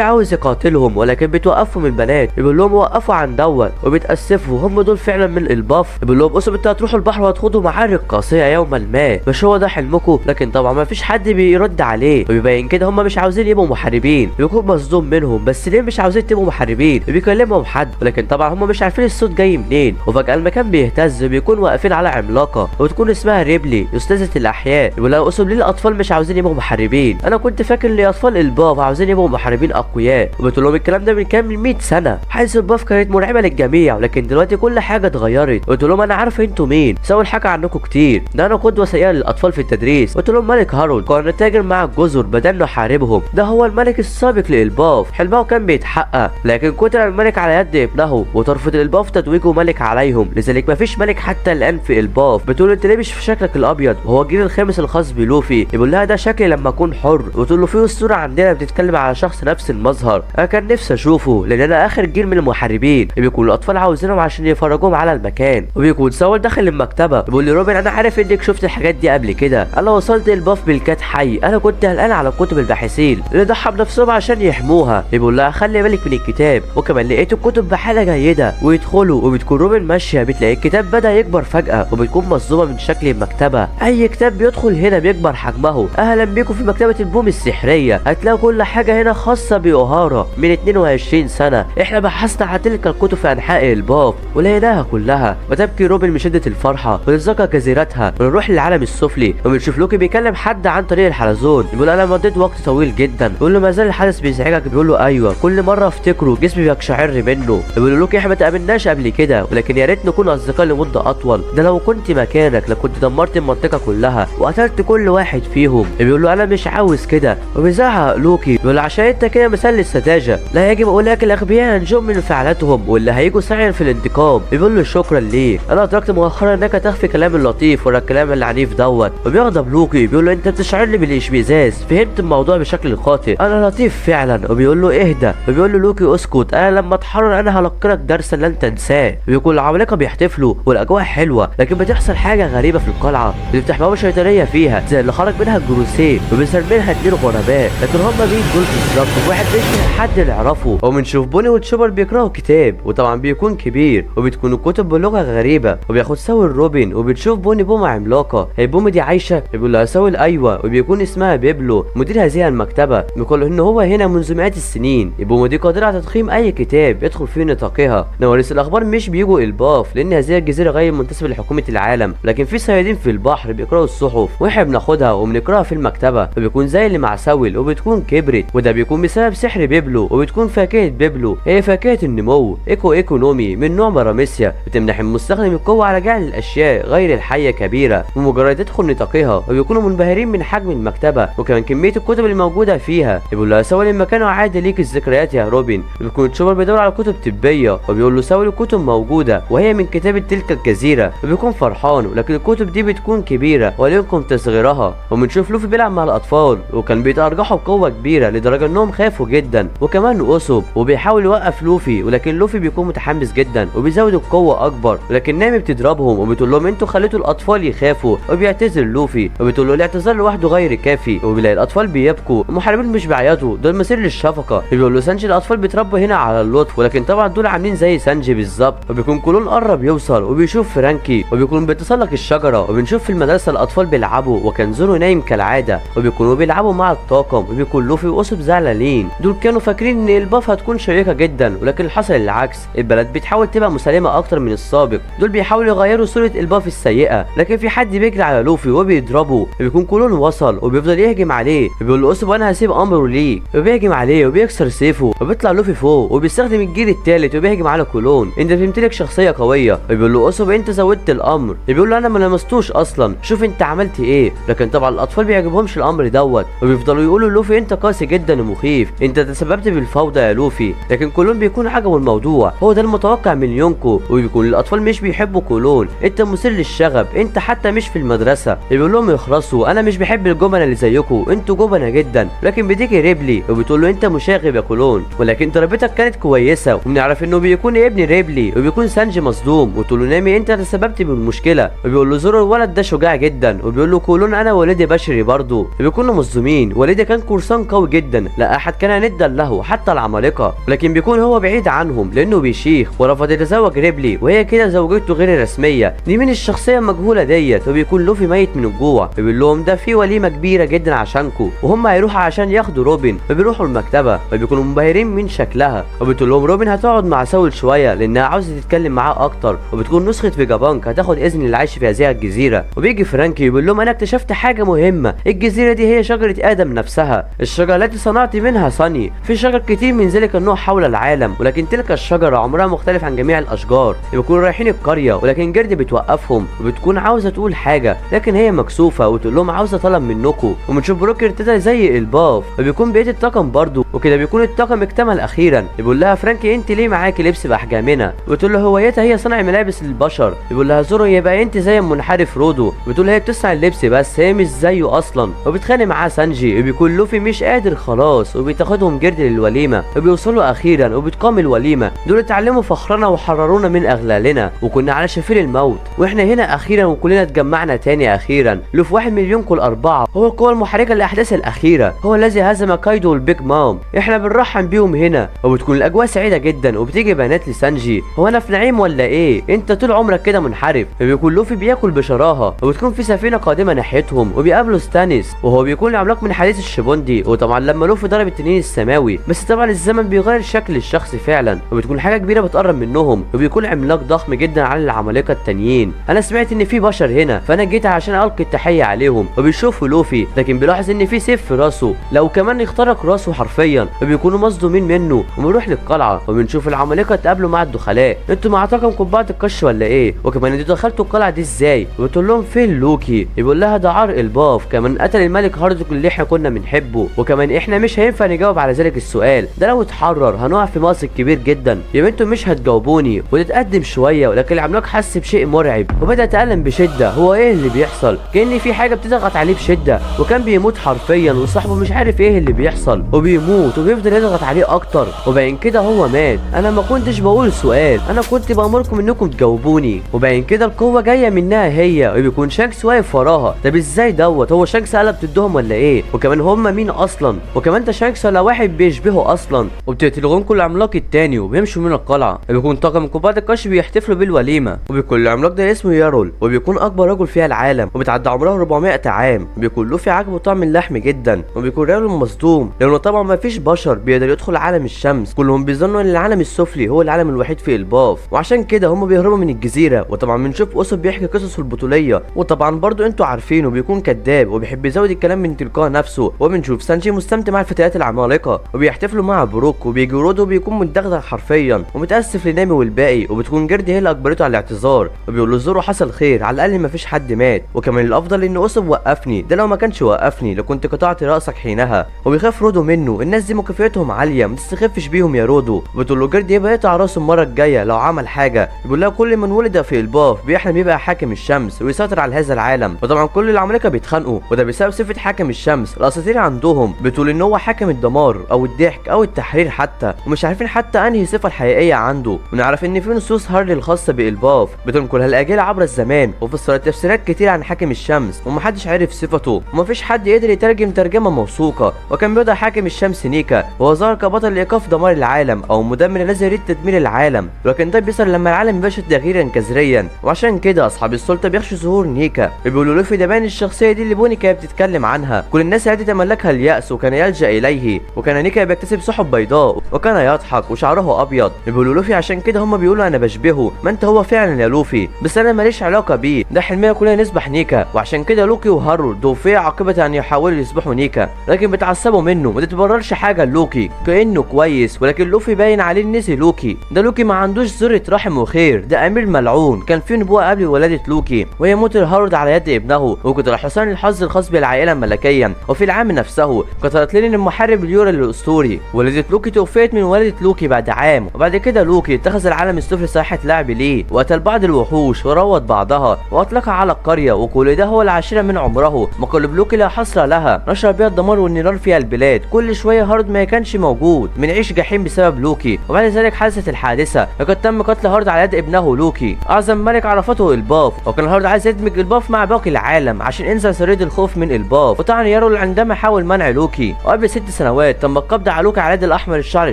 عاوز يقاتلهم ولكن بتوقفهم البنات، بيقول لهم وقفوا عن دوت وبيتاسفوا، هم دول فعلا من الباف. بيقول لهم اسم انتوا هتروحوا البحر وهتخوضوا معارك قاسيه يوما ما، مش هو ده حلمكم؟ لكن طبعا ما فيش حد بيرد عليه، وبيبين كده هم مش عاوزين يبقوا محاربين. بيكون مصدوم منهم، بس ليه مش عاوزين تبقوا محاربين؟ بيكلمهم حد ولكن طبعا هم مش عارفين الصوت جاي منين. وفجاه المكان بيهتز، بيكون واقفين على عملاقه وبتكون اسمها ريبلي استاذه الاحياء. بيقول لها اسم ليه الاطفال مش عاوزين يبقوا محاربين؟ انا كنت فاكر ان اطفال الباف عاوزين يبقوا محاربين اقوياء. وبتقول لهم الكلام ده من كام، من 100 سنه، حيث الباف كانت مرعبه للجميع، ولكن دلوقتي كل حاجه اتغيرت. قلت لهم انا عارفه انتوا مين، سووا الحكى عنكم كتير، ده انا قدوه سيئه للاطفال في التدريس. قلت لهم ملك هارولد كان تاجر مع الجزر، بدل نحاربهم، ده هو الملك السابق للباف، حلمه كان بيتحقق، لكن قتل الملك على يد ابنه، وترفض الباف تتويجه ملك عليهم، لذلك مفيش ملك حتى الان في الباف. بتقول انت ليه مش في شكلك الابيض وهو الجيل الخامس الخاص بلوفي؟ يقول لها ده شكلي لما اكون حر. وتقول له في اسطوره عندنا بتتكلم على شخص نفس المظهر، انا كان نفسي اشوفه لان انا اخر جيل من المحاربين. بيكون الاطفال عاوزينهم عشان يفرجوهم على المكان. وبيكون سول داخل المكتبه بيقول لي روبن انا عارف انك شفت الحاجات دي قبل كده، انا وصلت الباف بالكات حي، انا كنت قلقان على كتب الباحثين اللي ضحى بنفسهم عشان يحموها. بيقول لها خلي بالك من الكتاب، وكمان لقيت الكتب بحاله جيده. ويدخلوا وبتكون روبن ماشيه، بتلاقي الكتاب بدا يكبر فجاه، وبتكون مصدومه من شكل المكتبه. اي كتاب بيدخل هنا بيكبر حجمه. اهلا بيكم في مكتبه البوم السحريه، هتلاقوا كل حاجه هنا خاصه باوهارا من 22 سنه، احنا بحثنا عن تلك الكتب في انحاء الباف ولقيناها كلها. وتبكي روبن من شده الفرحه وتتذكر جزيرتها. ونروح للعالم السفلي وبنشوف لوكي بيكلم حد عن طريق الحلزون، بيقول انا مضيت وقت طويل جدا. بيقول له ما زال الحدث بيزعجك؟ بيقول له ايوه، كل مره افتكره جسمي بيقشعر منه. بيقول له لوكي احنا ما تقابلناش قبل كده، ولكن يا ريت نكون اصدقاء لمده اطول، ده لو كنت مكانك لكنت دمرت المنطقه كلها وقتلت كل واحد فيهم. بيقول له انا مش عاوز كده. وبيزعق لوكي بيقول له عشان انت كده مثال للسذاجه، لا يجب اولئك الاغبياء ينجون من فعلتهم واللي هيجوا سعيا في الانتقام. بيقول له شكرا ليك، انا ادركت مؤخرا انك تخفي كلام اللطيف ورا الكلام العنيف دوت. وبيغضب لوكي بيقول له انت بتشعرني بالاشمئزاز، فهمت الموضوع بشكل خاطئ، انا لطيف فعلا. وبيقول له اهدى. وبيقول له لوكي اسكت، انا لما اتحرر انا هلقنك درسا لن تنساه. بيكون العمالقه بيحتفلوا والاجواء حلوه، لكن بتحصل حاجه غريبه في القلعه، بتفتح بوابه شيطانيه فيها زي اللي خرج منها الجروسيه، وبيصير منها 2 غرباء، لكن هم مين دول بالظبط؟ واحد بيشبه حد نعرفه. وبنشوف بوني وتشوبر بيقراوا كتاب، وطبعا بيكون كبير، وبتكون الكتب بلغه غريبه. وبياخد ساول روبن، وبتشوف بوني بومه عملاقه. هي بومه دي عايشه؟ بيقول لها ساول ايوه، وبيكون اسمها بيبلو مدير هذه المكتبه. بيقول ان هو هنا منذ مئات السنين. بومه دي قادره على تضخيم اي كتاب يدخل في نطاقها. نواريس الاخبار مش بيجوا الباف لان هذه الجزيره غير منتسبه لحكومه العالم، لكن في صيادين في البحر بيقراوا الصحف، واحنا بناخدها وبنقراها في المكتبه. فبيكون زي اللي مع ساول، وبتكون كبرت، وده بيكون بسبب سحر بيبلو. وبتكون فاكهه بيبلو هي فاكهه النمو ايكونومي من نوع باراميسيا، بتمنح المستخدم القوه على جعل الاشياء غير الحيه كبيره بمجرد يدخل نطاقها. وبيكونوا منبهرين من حجم المكتبه وكمان كميه الكتب اللي موجوده فيها. بيقول لها ساول المكان عادي ليك الذكريات يا روبن. بيكون تشوبر بيدور على كتب طبيه، وبيقول له ساول الكتب موجوده وهي من كتابه تلك الجزيره. وبيكون فرحان، ولكن الكتب دي بتكون كبيره ولا يمكن تصغيرها. وبنشوف لوفي بيلعب مع الاطفال، وكان بيتارجحوا بقوه كبيره لدرجه انهم خافوا جدا. وكمان اسب وبيحاول يوقف لوفي، ولكن لوفي بيكون متحمس جدا وبيزود القوه اكبر. ولكن نامي بتضربهم وبتقول لهم انتوا خليتوا الاطفال يخافوا. وبيعتذر لوفي وبتقول له الاعتذار لوحده غير كافي. وبيلاقي الاطفال بيبكوا، المحاربين مش بيعيطوا، دول مثير للشفقه. بيقول له سانجي الاطفال بيتربوا هنا على اللطف، ولكن طبعا دول عاملين زي سانجي بالظبط. وبيكون كلون قرب يوصل وبيشوف فرانكي، وبيكون بيتسلق الشجره. وبنشوف في المدرسه الاطفال بيلعبوا، وكان زورو نايم كالعاده، وبيكونوا بيلعبوا مع الطاقم. وبيكون لوفي واسب زعلانين، دول كانوا فاكرين ان الباف هتكون شيقه جدا، ولكن اللي حصل العكس، البلد بتحاول تبقى مسالمه اكتر من السابق. دول بيحاولوا يغيروا صوره الباف السيئه، لكن في حد بيجري على لوفي وبيضربه. بيكون كلون وصل وبيفضل يهجم عليه، بيقول له اسب وانا هسيب امره ليك. وبيهجم عليه وبيكسر سيفه، وبيطلع لوفي فوق وبيستخدم الجيل الثالث وبيهجم على كلون. انت بتمتلك شخصيه قويه. بيقول له اسب انت زودت الامر. بيقول له انا ما لمستوش اصلا، شوف انت عملت ايه. لكن طبعا الاطفال بيعجبهمش الامر دوت، وبيفضلوا يقولوا لوفي انت قاسي جدا ومخيف، انت تسببت بالفوضى يا لوفي. لكن كلون بيكون عجبه الموضوع، هو ده المتوقع من يونكو. وبيكون الاطفال مش بيحبوا كلون، انت مثير للشغب، انت حتى مش في المدرسه. بيقول لهم يخلصوا، انا مش بحب الجبنه اللي زيكم، انتوا جبنه جدا. لكن بتيجي ريبلي وبتقول له انت مشاغب يا كلون، ولكن تربيتك كانت كويسه، وبنعرف انه بيكون ابن ريبلي. وبيكون سانجي مصدوم، وتقول له نامي انت تسببت بالمشكله. وبيقول له له زورو الولد ده شجاع جدا، وبيقول له كلون انا والدي بشري برضه، بيكونوا مصدومين. والدي كان قرصان قوي جدا، لا احد كان ندا له حتى العمالقه، ولكن بيكون هو بعيد عنهم لانه بيشيخ ورفض يتزوج ريبلي، وهي كده زوجته غير الرسميه. دي من الشخصيه المجهوله ديت، وبيكون لوفي ميت من الجوع. بيقول لهم ده في وليمه كبيره جدا عشانكم، وهم هيروحوا عشان ياخدوا روبن. فبيروحوا المكتبه وبيكونوا منبهرين من شكلها، وبتقول لهم روبن هتقعد مع سول شويه لانها عاوزه تتكلم معاه اكتر، وبتكون نسخه فيجابانك هتاخد اذن للعيش في هذه الجزيره. وبيجي فرانكي يقول لهم انا اكتشفت حاجه مهمه، الجزيره دي هي شجره ادم نفسها، الشجره التي صنعت منها صني. في شجر كتير من ذلك النوع حول العالم، ولكن تلك الشجره عمرها مختلف عن جميع الاشجار. بيكونوا رايحين القريه، ولكن جردي بتوقفهم وبتكون عاوزه تقول حاجه، لكن هي مكسوفه وتقول لهم عاوزه طلب منكم. وبنشوف بروك ارتدى زي الباف، وبيكون بقيه الطاقم برضه، وكده بيكون الطاقم اكتمل اخيرا. بيقول لها فرانكي انت ليه معاكي لبس باحجامنا؟ بتقول له هوايتها هي صنع ملابس للبشر. بيقول لها زورو يبقى انت زي المنحرف رودو. بتقول هي بتصنع اللبس بس هي مش زيه اصلا. وبيتخانق معاه سانجي، وبيكون لوفي مش قادر خلاص، وبيتاخدهم جردي للوليمه، وبيوصلوا اخيرا وبتقام الوليمه. دول اتعلموا فخرنا وحررونا من اغلالنا، وكنا على شفير الموت، واحنا هنا اخيرا وكلنا اتجمعنا تاني اخيرا. لوفي 1 مليون كل 4 هو القوه المحركه للاحداث الاخيره، هو الذي هزم كايدو والبيج مام، احنا بنرحب بيهم هنا. وبتكون الاجواء سعيده جدا، وبتيجي بنات لسانجي هو انا في نعيم ولا ايه؟ انت طول عمرك كده منحرف. فبيكون لوفي بياكل بشراهه، وبتكون في سفينه قادمه ناحيتهم، وبيقابلوا ستانيس وهو بيكون عملاق من حديث الشيبوندي. وطبعا لما لوفي ضرب التنين السماوي، بس طبعا الزمن بيغير شكل الشخص فعلا، وبتكون حاجه كبيره بتقرب منهم، وبيكون عملاق ضخم جدا على العمالقه التانيين. انا سمعت ان في بشر هنا، فانا جيت عشان القي التحيه عليهم. وبيشوفوا لوفي، لكن بيلاحظ ان في سيف في راسه، لو كمان يخترق راسه حرفيا، وبيكونوا مصدومين منه. وبنروح للقلعه، وبنشوف العمالقه اتقابلوا مع الدخلاء. انتوا مع طاقم قبعه القش ولا ايه؟ وكمان انتوا دخلتوا القلعه دي ازاي؟ وبتقول لهم فين لوكي؟ يقول لها ده عار الباف، كمان قتل الملك هاردوك اللي احنا كنا بنحبه، وكمان احنا مش هينفع نجاوب على ذلك السؤال ده، لو اتحرر هنقع في مأزق كبير جدا. يبقى انتوا مش هتجاوبوني. وتتقدم شويه، ولكن العملاق حس بشيء مرعب، وبدا يتألم بشده. هو ايه اللي بيحصل؟ كأن في حاجه بتضغط عليه بشده، وكان بيموت حرفيا، وصاحبه مش عارف ايه اللي بيحصل، وبيموت وبيفضل يضغط عليه اكتر. وبعدين كده هو مات. انا ما كنتش بقول سؤال، انا كنت بامركم انكم تجاوبوني. وبعدين كده القوه جايه منها هي، وبيكون شانكس واقف وراها. طب ازاي دوت؟ هو شانكس قلب ضدهم ولا ايه؟ وكمان هم مين اصلا؟ وكمان ده شانكس ولا واحد بيشبهه اصلا؟ وبتقتلهم كل العملاق التاني، وبيمشوا من القلعه. وبيكون طاقم قبعه القش بيحتفلوا بالوليمه. وبيكون العملاق ده اسمه يارول، وبيكون اكبر رجل في العالم، وبتعدى عمره 400 عام. وبيكون لوفي عاجبه طعم اللحم جدا، وبيكون يارول مصدوم لانه طبعا ما فيش بشر بيقدر يدخل عالم الشمس، كلهم بيظنوا ان العالم السفلي هو العالم الوحيد في الباف، وعشان كده هم بيهربوا من الجزيره. وطبعا بنشوف اوسوب بيحكي قصصه البطوليه، وطبعا برضو انتوا عارفينه بيكون كذاب وبيحب يزود الكلام من تلقاء نفسه. وبنشوف سانجي مستمتع مع الفتيات العمالقه، وبيحتفلوا مع بروك، وبيجي رودو بيكون متدغدغ حرفيا ومتاسف لنامي والباقي. وبتكون جردي هي اللي اجبرته على الاعتذار، وبيقول له زورو حصل خير، على الاقل ما فيش حد مات، وكمان الافضل ان اوسوب وقفني، ده لو ما كانش وقفني لكنت قطعت راسك حينها. وبيخاف رودو منه، الناس دي مكافئتهم عاليه، ما تستخفش بيهم يا رودو. بتقول له جردي يبقى يقطع راسه المره الجايه لو عمل حاجه. بيقول لها كل من ولد في الباف بيحلم يبقى حاكم الشمس ويسيطر على هذا العالم. وطبعا كل العمالقه بيتخانقوا، وده بسبب صفه حاكم الشمس. الاساطير عندهم بتقول ان هو حاكم الدمار او الضحك او التحرير حتى، ومش عارفين حتى انهي صفه الحقيقيه عنده. ونعرف ان في نصوص هارلي الخاصه بالباف بتنقل الاجيال عبر الزمان، وفسرت تفسيرات كتير عن حاكم الشمس، ومحدش عارف صفته، ومفيش حد يقدر يترجم ترجمه موثوقه. وكان بيدعى حاكم الشمس نيكا، وهو ظهر كبطل لايقاف دمار العالم او مدمر الذي يريد تدمير العالم، ولكن ده بيصير لما العالم يباشر تغييرا جذريا. وعشان كده اصحاب السلطه بيخشوا ظهور نيكا، بيقولوا لوفي ده باين الشخصيه دي اللي بوني كانت بتتكلم عنها، كل الناس التي تملكها اليأس وكان يلجأ اليه. وكان نيكا بيكتسب سحب بيضاء، وكان يضحك وشعره ابيض. بيقولوا لوفي عشان كده هم بيقولوا انا بشبهه، ما انت هو فعلا يا لوفي، بس انا ماليش علاقه بيه، ده حلمنا كلنا نسبح نيكا. وعشان كده لوكي وهارو دوفي عاقبه ان يحاولوا يسبحوا نيكا، لكن بيتعصبوا منه، ما تتبررش حاجه لوكي كانه كويس، ولكن لوفي باين عليه نسي لوكي، ده لوكي ما عندوش ذره رحم وخير، ده امير ملعون، كان في نبوه قبل ولاده لوكي وهي موت الهارود على يد ابنه، وكتر حسن الحظ الخاص بالعائله الملكيه. وفي العام نفسه قتلت لين المحارب اليورا الاسطوري، ولدت لوكي توفيت من والده لوكي بعد عام. وبعد كده لوكي اتخذ العالم السفلي ساحه لعب ليه، وقتل بعض الوحوش وروض بعضها، واطلقها على القريه، وكل ده هو العاشره من عمره. مقالب لوكي لا حصر لها، نشر بها الدمار والنيران في البلاد، كل شويه هارد ما كانش موجود، بنعيش جحيم بسبب لوكي. وبعد ذلك حدثت الحادثه، لقد تم قتل هارد على يد ابنه لوكي، اعظم ملك عرفته الباف، وكان هارد عايز يدمج الباف مع باقي العالم عشان ينزع سريد الخوف من الباف. وطبعا يارول عندما حاول منع لوكي، وقبل 6 سنوات تم القبض على لوكي على يد الاحمر الشعر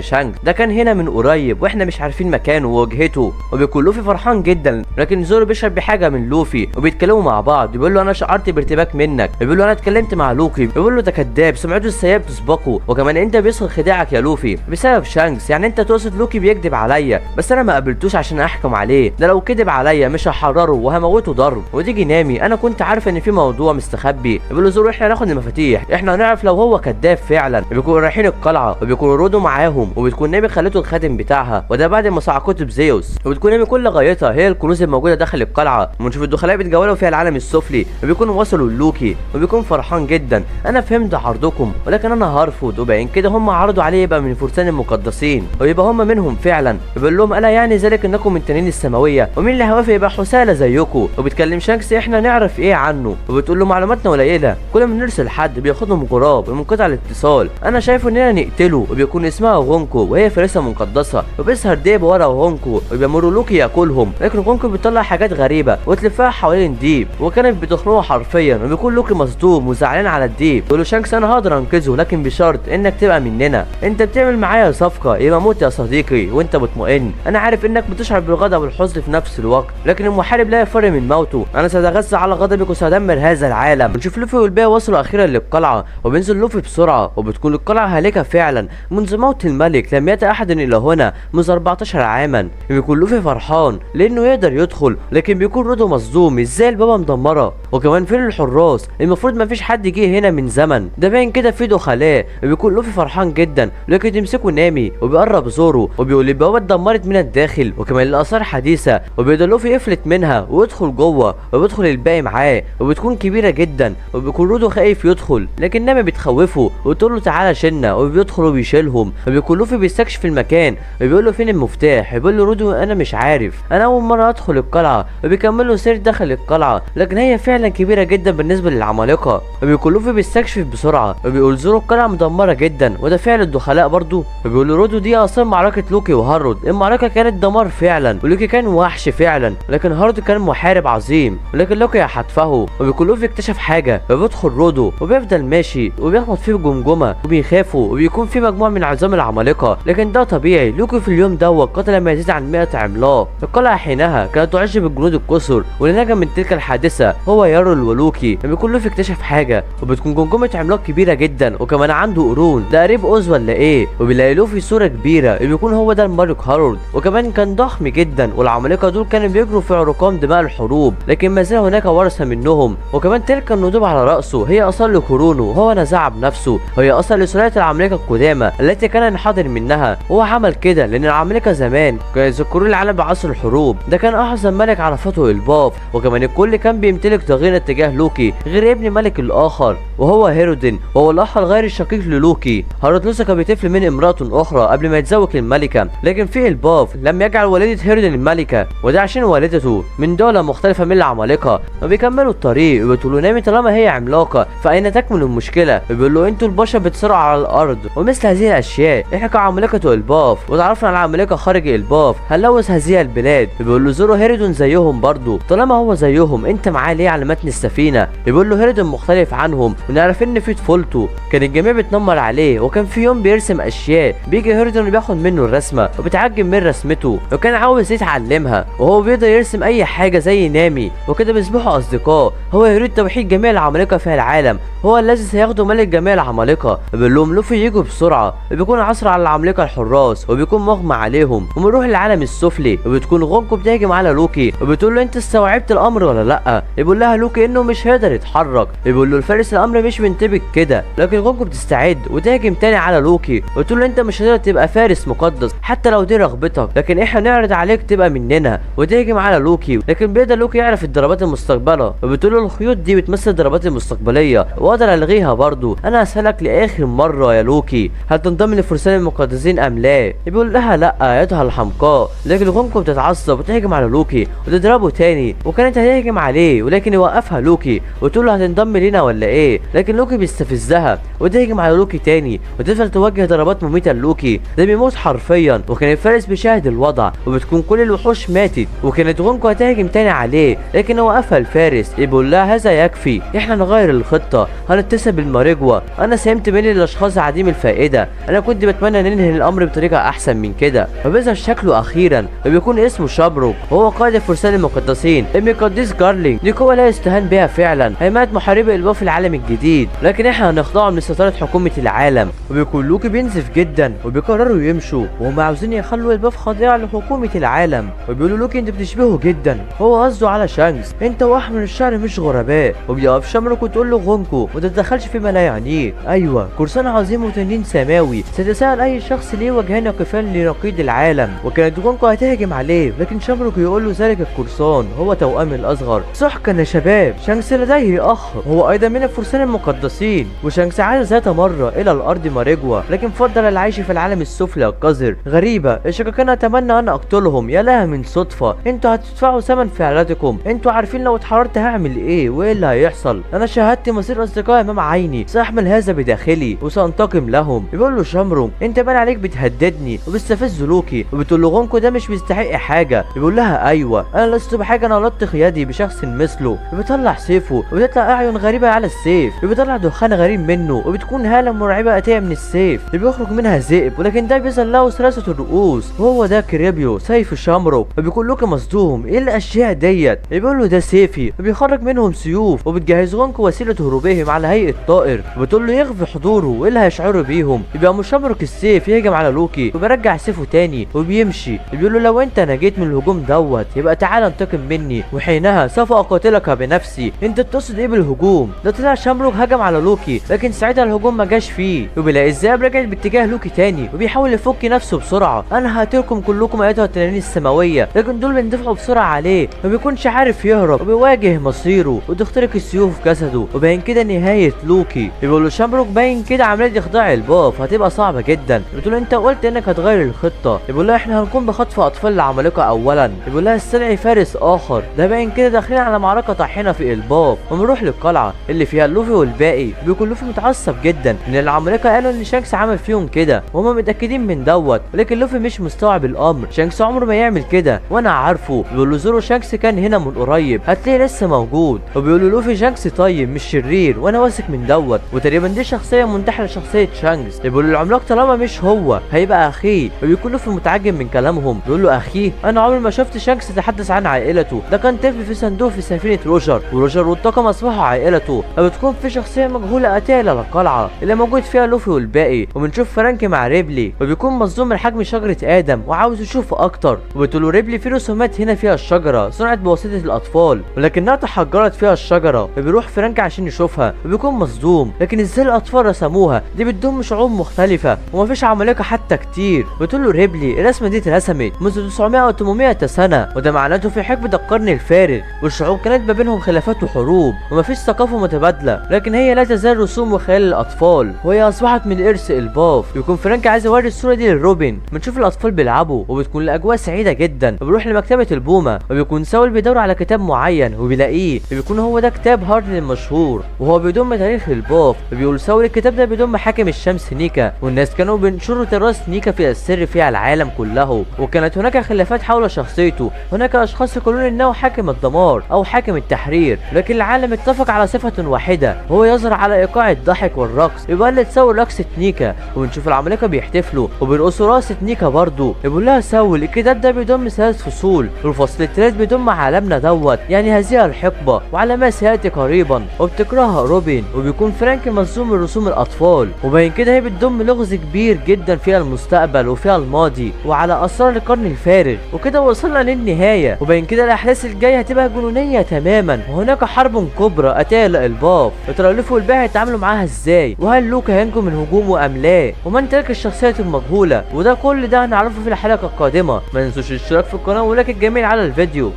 شانكس، ده كان هنا من قريب واحنا مش عارفين مكانه ووجهته. وبيكون لوفي فرحان جدا، لكن زورو بيشرب بحاجه من لوفي وبيتكلموا مع بعض. بيقول له انا شعرت بارتباك منك، بيقول له انا اتكلمت مع لوكي، بيقول له ده كذاب، سمعته السيئه بتسبقه، وكمان انت بيصل خداعك يا لوفي بسبب شانكس. يعني انت تقصد لوكي بيكذب عليا، بس انا ما قابلتوش عشان احكم عليه، ده لو كذب عليا مش هحرره وهموته ضرب. ودي نامي انا كنت عارف ان في موضوع مستخبي. بيقول له زورو احنا هناخد المفاتيح، احنا هنعرف لو هو كذاب فعلا. بيكونوا رايحين القلعه وبيكونوا رودو معاهم، وبتكون نامي خلته الخاتم بتاعها، وده بعد ما صعق كتب زيوس. وبتكون نامي كل غايتها هي الكنوز الموجوده داخل القلعه، ونشوف الدخلاء بيتجولوا فيها العالم السفلي، وبيكونوا وصلوا للوكي وبيكون فرحان جدا. انا فهمت عرضكم ولكن انا هرفض. وبعدين كده هم عرضوا عليه يبقى من فرسان المقدسين ويبقى هم منهم فعلا. بيقول لهم الا يعني ذلك انكم من تنين السماويه، ومين اللي هيوافق يبقى حساله زيكم؟ وبتكلم شانكس احنا نعرف ايه عنه، وبتقول له معلوماتنا قليله، كل ما نرسل حد بياخدهم غراب ومنقطع الاتصال. انا شايف اننا نقتله. وبيكون اسمها غونكو وهي فريسه مقدسه، وبيسهر ديب ورا غونكو وبيامروا لوكي ياكلهم، لكن غونكو بتطلع حاجات غريبه وتلفها حوالين ديب وكانت بتخنقه حرفيا. وبيكون لوكي مصدوم وزعلان على الديب. بيقول له شانكس انا هقدر انقذه لكن بشرط انك تبقى مننا، انت بتعمل معايا صفقه يبقى موت يا صديقي وانت مطمئن. انا عارف انك بتشعر بالغضب والحزن في نفس الوقت، لكن المحارب لا يفر من موته. انا سأتغذى على غضبك وسأدمر هذا العالم. بنشوف لوفي والباقي وصلوا اخيرا للقلعه، وبينزل لوفي بسرعه، وبتكون القلعه هالكه فعلا. منذ موت الملك لم يأتي احد الى هنا منذ 14 عاما. بيكون لوفي فرحان لانه يقدر يدخل، لكن بيكون رودو مصدوم ازاي البابا مدمره، وكمان فين الحراس؟ المفروض ما فيش حد جه هنا من زمن، ده باين كده في دخلاء. وبيكون لوفي فرحان جدا، لكن يمسكوا نامي وبيقرب زورو وبيقول البوابه اتدمرت من الداخل وكمان الاثار حديثه. وبيقدر لوفي يفلت منها ويدخل جوه، وبيدخل الباقي معاه وبتكون كبيره جدا. وبيكون رودو خايف يدخل، لكن نامي بتخوفه وتقول له تعالى شلنا، وبيدخل وبيشيلهم. وبيكون لوفي بيستكشف المكان وبيقول له فين المفتاح؟ بيقول له رودو انا مش عارف، انا اول مره ادخل القلعه. وبيكملوا سير داخل القلعه، لكن هي فعلا كبيره جدا بالنسبه للعمالقه. وبيكون لوفي بيستكشف بسرعه وبيقول زورو القلعه مدمره جدا، وده فعل الدخلاء برضو. وبيقول له رودو دي اصلا معركه لوكي وهارود، المعركه كانت دمار فعلا، ولوكي كان وحش فعلا، لكن هارود كان محارب عظيم، ولكن لوكي حتفه. وبيكون لوفي اكتشف حاجه، وبيدخل رودو وبيفضل ماشي وبيخبط فيه بجمجمه وبيخافوا. وبيكون في مجموعه من عظام العمالقه، لكن ده طبيعي. لوكي في اليوم دوت قتل ما يزيد عن 100 عملاق. القلعه حينها كانت تعجب الجنود الكسر، واللي نجا من تلك الحادثه هو يارول ولوكي. بيكون لوفي اكتشف حاجه، وبتكون جمجمه عملاق كبيره جدا، وكمان عنده قرون، ده قريب اوز ولا ايه؟ وبيلاقي لوفي صوره كبيره، بيكون هو ده الملك هارود، وكمان كان ضخم جدا. والعمالقه دول كانوا بيجروا في عرقام دماء الحروب، لكن ما زال هناك ورثه منهم. وكمان تلك الندوب على راسه هي اصل لقرونه، وهو نزعها بنفسه، وهي اصل لسلاله العمالقه القدامى التي كان ينحدر منها. هو عمل كده لان العمالقه زمان كانوا يذكرون العالم بعصر الحروب، ده كان احسن ملك عرفته الباف. وكمان الكل كان بيمتلك ضغينه اتجاه لوكي غير ابن ملك الاخر وهو هيرودين، وهو الاخ الغير الشقيق للوكي. هارود لسه بطفل من امراه اخرى قبل ما يتزوج الملكه، لكن في الباف لم يجعل والده هيرودين الملكه، وده عشان والدته من دوله مختلفه من العمالقه. وبيكملوا الطريق وبتقولوا نامي طالما هي عملاقه فاين تكمن المشكله؟ بيقول له انتوا البشر بتصارعوا على الارض ومثل هذه الاشياء، احنا كعمالقه الباف وتعرفنا على العمالقه خارج الباف هنلوث هذه البلاد. بيقول له زورو هيرودين زيهم برضه، طالما هو زيهم انت معاه ليه على متن السفينه؟ بيقول له هيرودين مختلف عنهم، ونعرف ان في طفولته كان الجميع بتنمر عليه، وكان في يوم بيرسم اشياء بيجي هيرودين وبياخد منه الرسمه وبتعجب من رسمته، وكان عاوز يتعلمها، وهو بيقدر يرسم اي حاجه زي نامي، وكده بيصبحوا اصدقاء. هو يريد توحيد جميع العمالقه في العالم، هو الذي سياخده ملك جميع العمالقه. بيقول لهم لوفي يجوا بسرعه، بيكون عصر على العمالقه الحراس وبيكون مغمى عليهم، وبنروح للعالم السفلي وبتكون غونكو بتهجم على لوكي وبتقول له انت استوعبت الامر ولا لا؟ بيقول لها لوكي انه مش هيقدر يتحرك. بيقول له الفارس الامر مش منتبه كده، لكن غونكو بتستعد وتهجم تاني على لوكي وتقول له انت مش هتقدر تبقى فارس مقدس حتى لو دي رغبتك، لكن احنا نعرض عليك تبقى مننا. وتهجم على لوكي، لكن بيقدر لوكي يعرف الضربات المستقبله، وبتقول له الخيوط دي بتمثل الضربات المستقبليه واقدر الغيها برضو. انا هسالك لاخر مره يا لوكي، هل تنضم لفرسان المقدسين ام لا؟ بيقول لها لا ايتها الحمقاء، لكن غونكو بتتعصب وتهجم على لوكي وتضربه تاني، وكانت هتهجم عليه ولكن يوقفها لوكي وتقول له هتنضم لينا ولا ايه؟ لكن لوكي بيستفزها وتهجم على لوكي تاني وتفضل توجه ضربات مميته لوكي، ده بيموت حرفيا. وكان الفارس بيشاهد الوضع وبتكون كل الوحوش ماتت، وكانت غونكو هتهجم تاني عليه عليه، لكن هو قفل فارس. بيقول لها هذا يكفي، احنا نغير الخطه، هنتصل بالماريجوا، انا ساهمت بين الاشخاص عديم الفائده، انا كنت بتمنى ننهي الامر بطريقه احسن من كده. فبيظهر شكله اخيرا وبيكون اسمه شابروك، وهو قائد الفرسان المقدسين المقدس جارلينج. دي قوه لا يستهان بها فعلا، هيمنه محاربي الباف في العالم الجديد، لكن احنا هنخضعهم لسيطره حكومه العالم. وبيكون لوكي بينزف جدا وبيقرروا يمشوا، وهم عاوزين يخلوا الباف خاضعه لحكومه العالم. وبيقولوا لوكي انت بتشبهه جدا، هو قصده على شانكس، انت واحمر الشعر مش غرباء. وبيقف شامروك وتقول له غونكو ما تتدخلش فيما لا يعنيك. ايوه قرصان عظيم وتنين سماوي، سيتساءل اي شخص ليه وجهان يقفان لنقيض العالم. وكانت غونكو هتهجم عليه، لكن شامروك يقول له ذلك القرصان هو توأم الاصغر. سحقا يا شباب، شانكس لديه اخ هو ايضا من الفرسان المقدسين، وشانكس عاد ذات مره الى الارض ماريجوا، لكن فضل العيش في العالم السفلى القذر. غريبه، الشقيقين اتمنى ان اقتلهم، يا لها من صدفه، انتوا هتدفعوا ثمن فعلاتكم، انتوا عارفين لو اتحررت هعمل ايه وايه اللي هيحصل. انا شاهدت مصير اصدقائي امام عيني، ساحمل هذا بداخلي وسانتقم لهم. بيقول له شامروك انت بان عليك بتهددني وبتستفز لوكي. وبتقول له غونكو ده مش بيستحق حاجه. بيقول لها ايوه انا لست بحاجه، انا لطخ يدي بشخص مثله. بيطلع سيفه وبتطلع اعين غريبه على السيف، بيطلع دخان غريب منه، وبتكون هاله مرعبه اتيه من السيف، بيخرج منها ذئب، ولكن ده بيظهر له ثلاثه الرؤوس، وهو ده كريبيو سيف شامروك. وبيكون لوكي مصدوم، ايه الاشياء ديت؟ بيقول له ده سيفي، وبيخرج منهم سيوف، وبتجهز غونكو وسيله هروبهم على هيئه طائر، وبتقول له يخفي حضوره وايه اللي هيشعروا بيهم. يبقى شامروك السيف يهجم على لوكي، وبيرجع سيفه تاني وبيمشي. بيقول له لو انت نجيت من الهجوم دوت يبقى تعال انتقم مني، وحينها سوف اقاتلك بنفسي. انت تقصد ايه بالهجوم؟ ده طلع شامروك هجم على لوكي، لكن ساعتها الهجوم ما جاش فيه. وبيلاقي الذئب رجعت باتجاه لوكي تاني، وبيحاول يفك نفسه بسرعه. انا هقتلكم كلكم ايتها التنانين السماويه، لكن دول بيندفعوا بسرعه عليه، ما بيكونش عارف يهرب، وبيواجه مصيره وتخترق السيوف في جسده. وباين كده نهايه لوكي. بيقول له شامروك باين كده عمليه اخضاع الباف هتبقى صعبه جدا. بتقول له انت قلت انك هتغير الخطه. بيقول لها احنا هنكون بخطف اطفال العمالقه اولا. بيقول لها استدعي فارس اخر، ده باين كده داخلين على معركه طاحنه في الباف، ونروح للقلعه اللي فيها لوفي والباقي. بيكون لوفي متعصب جدا ان العمالقه قالوا ان شانكس عمل فيهم كده، وهم متاكدين من دوت، ولكن لوفي مش مستوعب الامر. شانكس عمره ما يعمل كده وانا عارفه. بيقول له زورو شانكس كان هنا من قريب، هتلاقيه لسه موجود. وبيقول له لوفي شانكس طيب مش شرير، وانا واثق من دوت، وتقريبا دي شخصيه منتحله لشخصيه شانكس. بيقول له العملاق طالما مش هو هيبقى اخيه. وبيكون لوفي متعجب من كلامهم. بيقول له اخيه؟ انا عمري ما شفت شانكس يتحدث عن عائلته، ده كان طفل في صندوق في سفينه روجر، وروجر والطاقم اصبحوا عائلته. فبتكون في شخصيه مجهوله اتيه الى القلعه اللي موجود فيها لوفي والباقي. وبنشوف فرانكي مع ريبلي، وبيكون مصدوم من حجم شجره ادم وعاوز يشوف اكتر. وبتقول له ريبلي في رسومات هنا فيها الشجره صنعت بواسطه الاطفال، ولكنها تحجرت فيها الشجره. فبيروح فرانكي عشان يشوفها، وبيكون مصدوم، لكن ازاي الاطفال رسموها؟ دي بتضم شعوب مختلفه ومفيش عمالقه حتى كتير. بتقول له ريبلي الرسمه دي اترسمت منذ 900 او 800 سنه، وده معناته في حقبه القرن الفارغ، والشعوب كانت ما بينهم خلافات وحروب، ومفيش ثقافه متبادله، لكن هي لا تزال رسوم وخيال الاطفال، وهي اصبحت من ارث الباف. يكون فرانكي عايز يوري الصوره دي لروبن. بنشوف الاطفال بيلعبوا، وبتكون الاجواء سعيده جدا. وبيروح لمكتبه البومه، وبيكون ساول بيدور على كتاب معين وبيلاقيه، وبيكون هو ده كتاب هاردن المشهور، وهو بيضم تاريخ الباف. وبيقول ساول الكتاب ده بيضم حاكم الشمس نيكا، والناس كانوا بينشروا تراث نيكا في السر في العالم كله، وكانت هناك خلافات حول شخصيته. هناك اشخاص يقولون انه حاكم الدمار او حاكم التحرير، لكن العالم اتفق على صفه واحده، وهو يظهر على ايقاع الضحك والرقص. يقلد ساول رقصه نيكا، وبنشوف العمالقه بيحتفلوا وبيرقصوا رقصه نيكا برضه. يقول لها ساول الكتاب ده بيضم 3 فصول، والفصل الثالث بيضم عالمنا دوت، يعني هذه الحقبه وعلى ما سياتي قريبا، وبتكرهها روبن. وبيكون فرانكي مصدوم من رسوم الاطفال، وبين كده هي بتضم لغز كبير جدا فيها المستقبل وفيها الماضي وعلى اسرار القرن الفارغ. وكده وصلنا للنهايه، وبين كده الاحداث الجايه هتبقى جنونيه تماما، وهناك حرب كبرى اتاها الالباف. وترى لوفي والباقي هيتعاملوا معاها ازاي، وهل لوكا هينجو من هجومه ام لا، ومن تلك الشخصيات المجهوله. وده كل ده هنعرفه في الحلقه القادمه. ما تنسوش الاشتراك في القناه ولايك الجميل على الفيديو.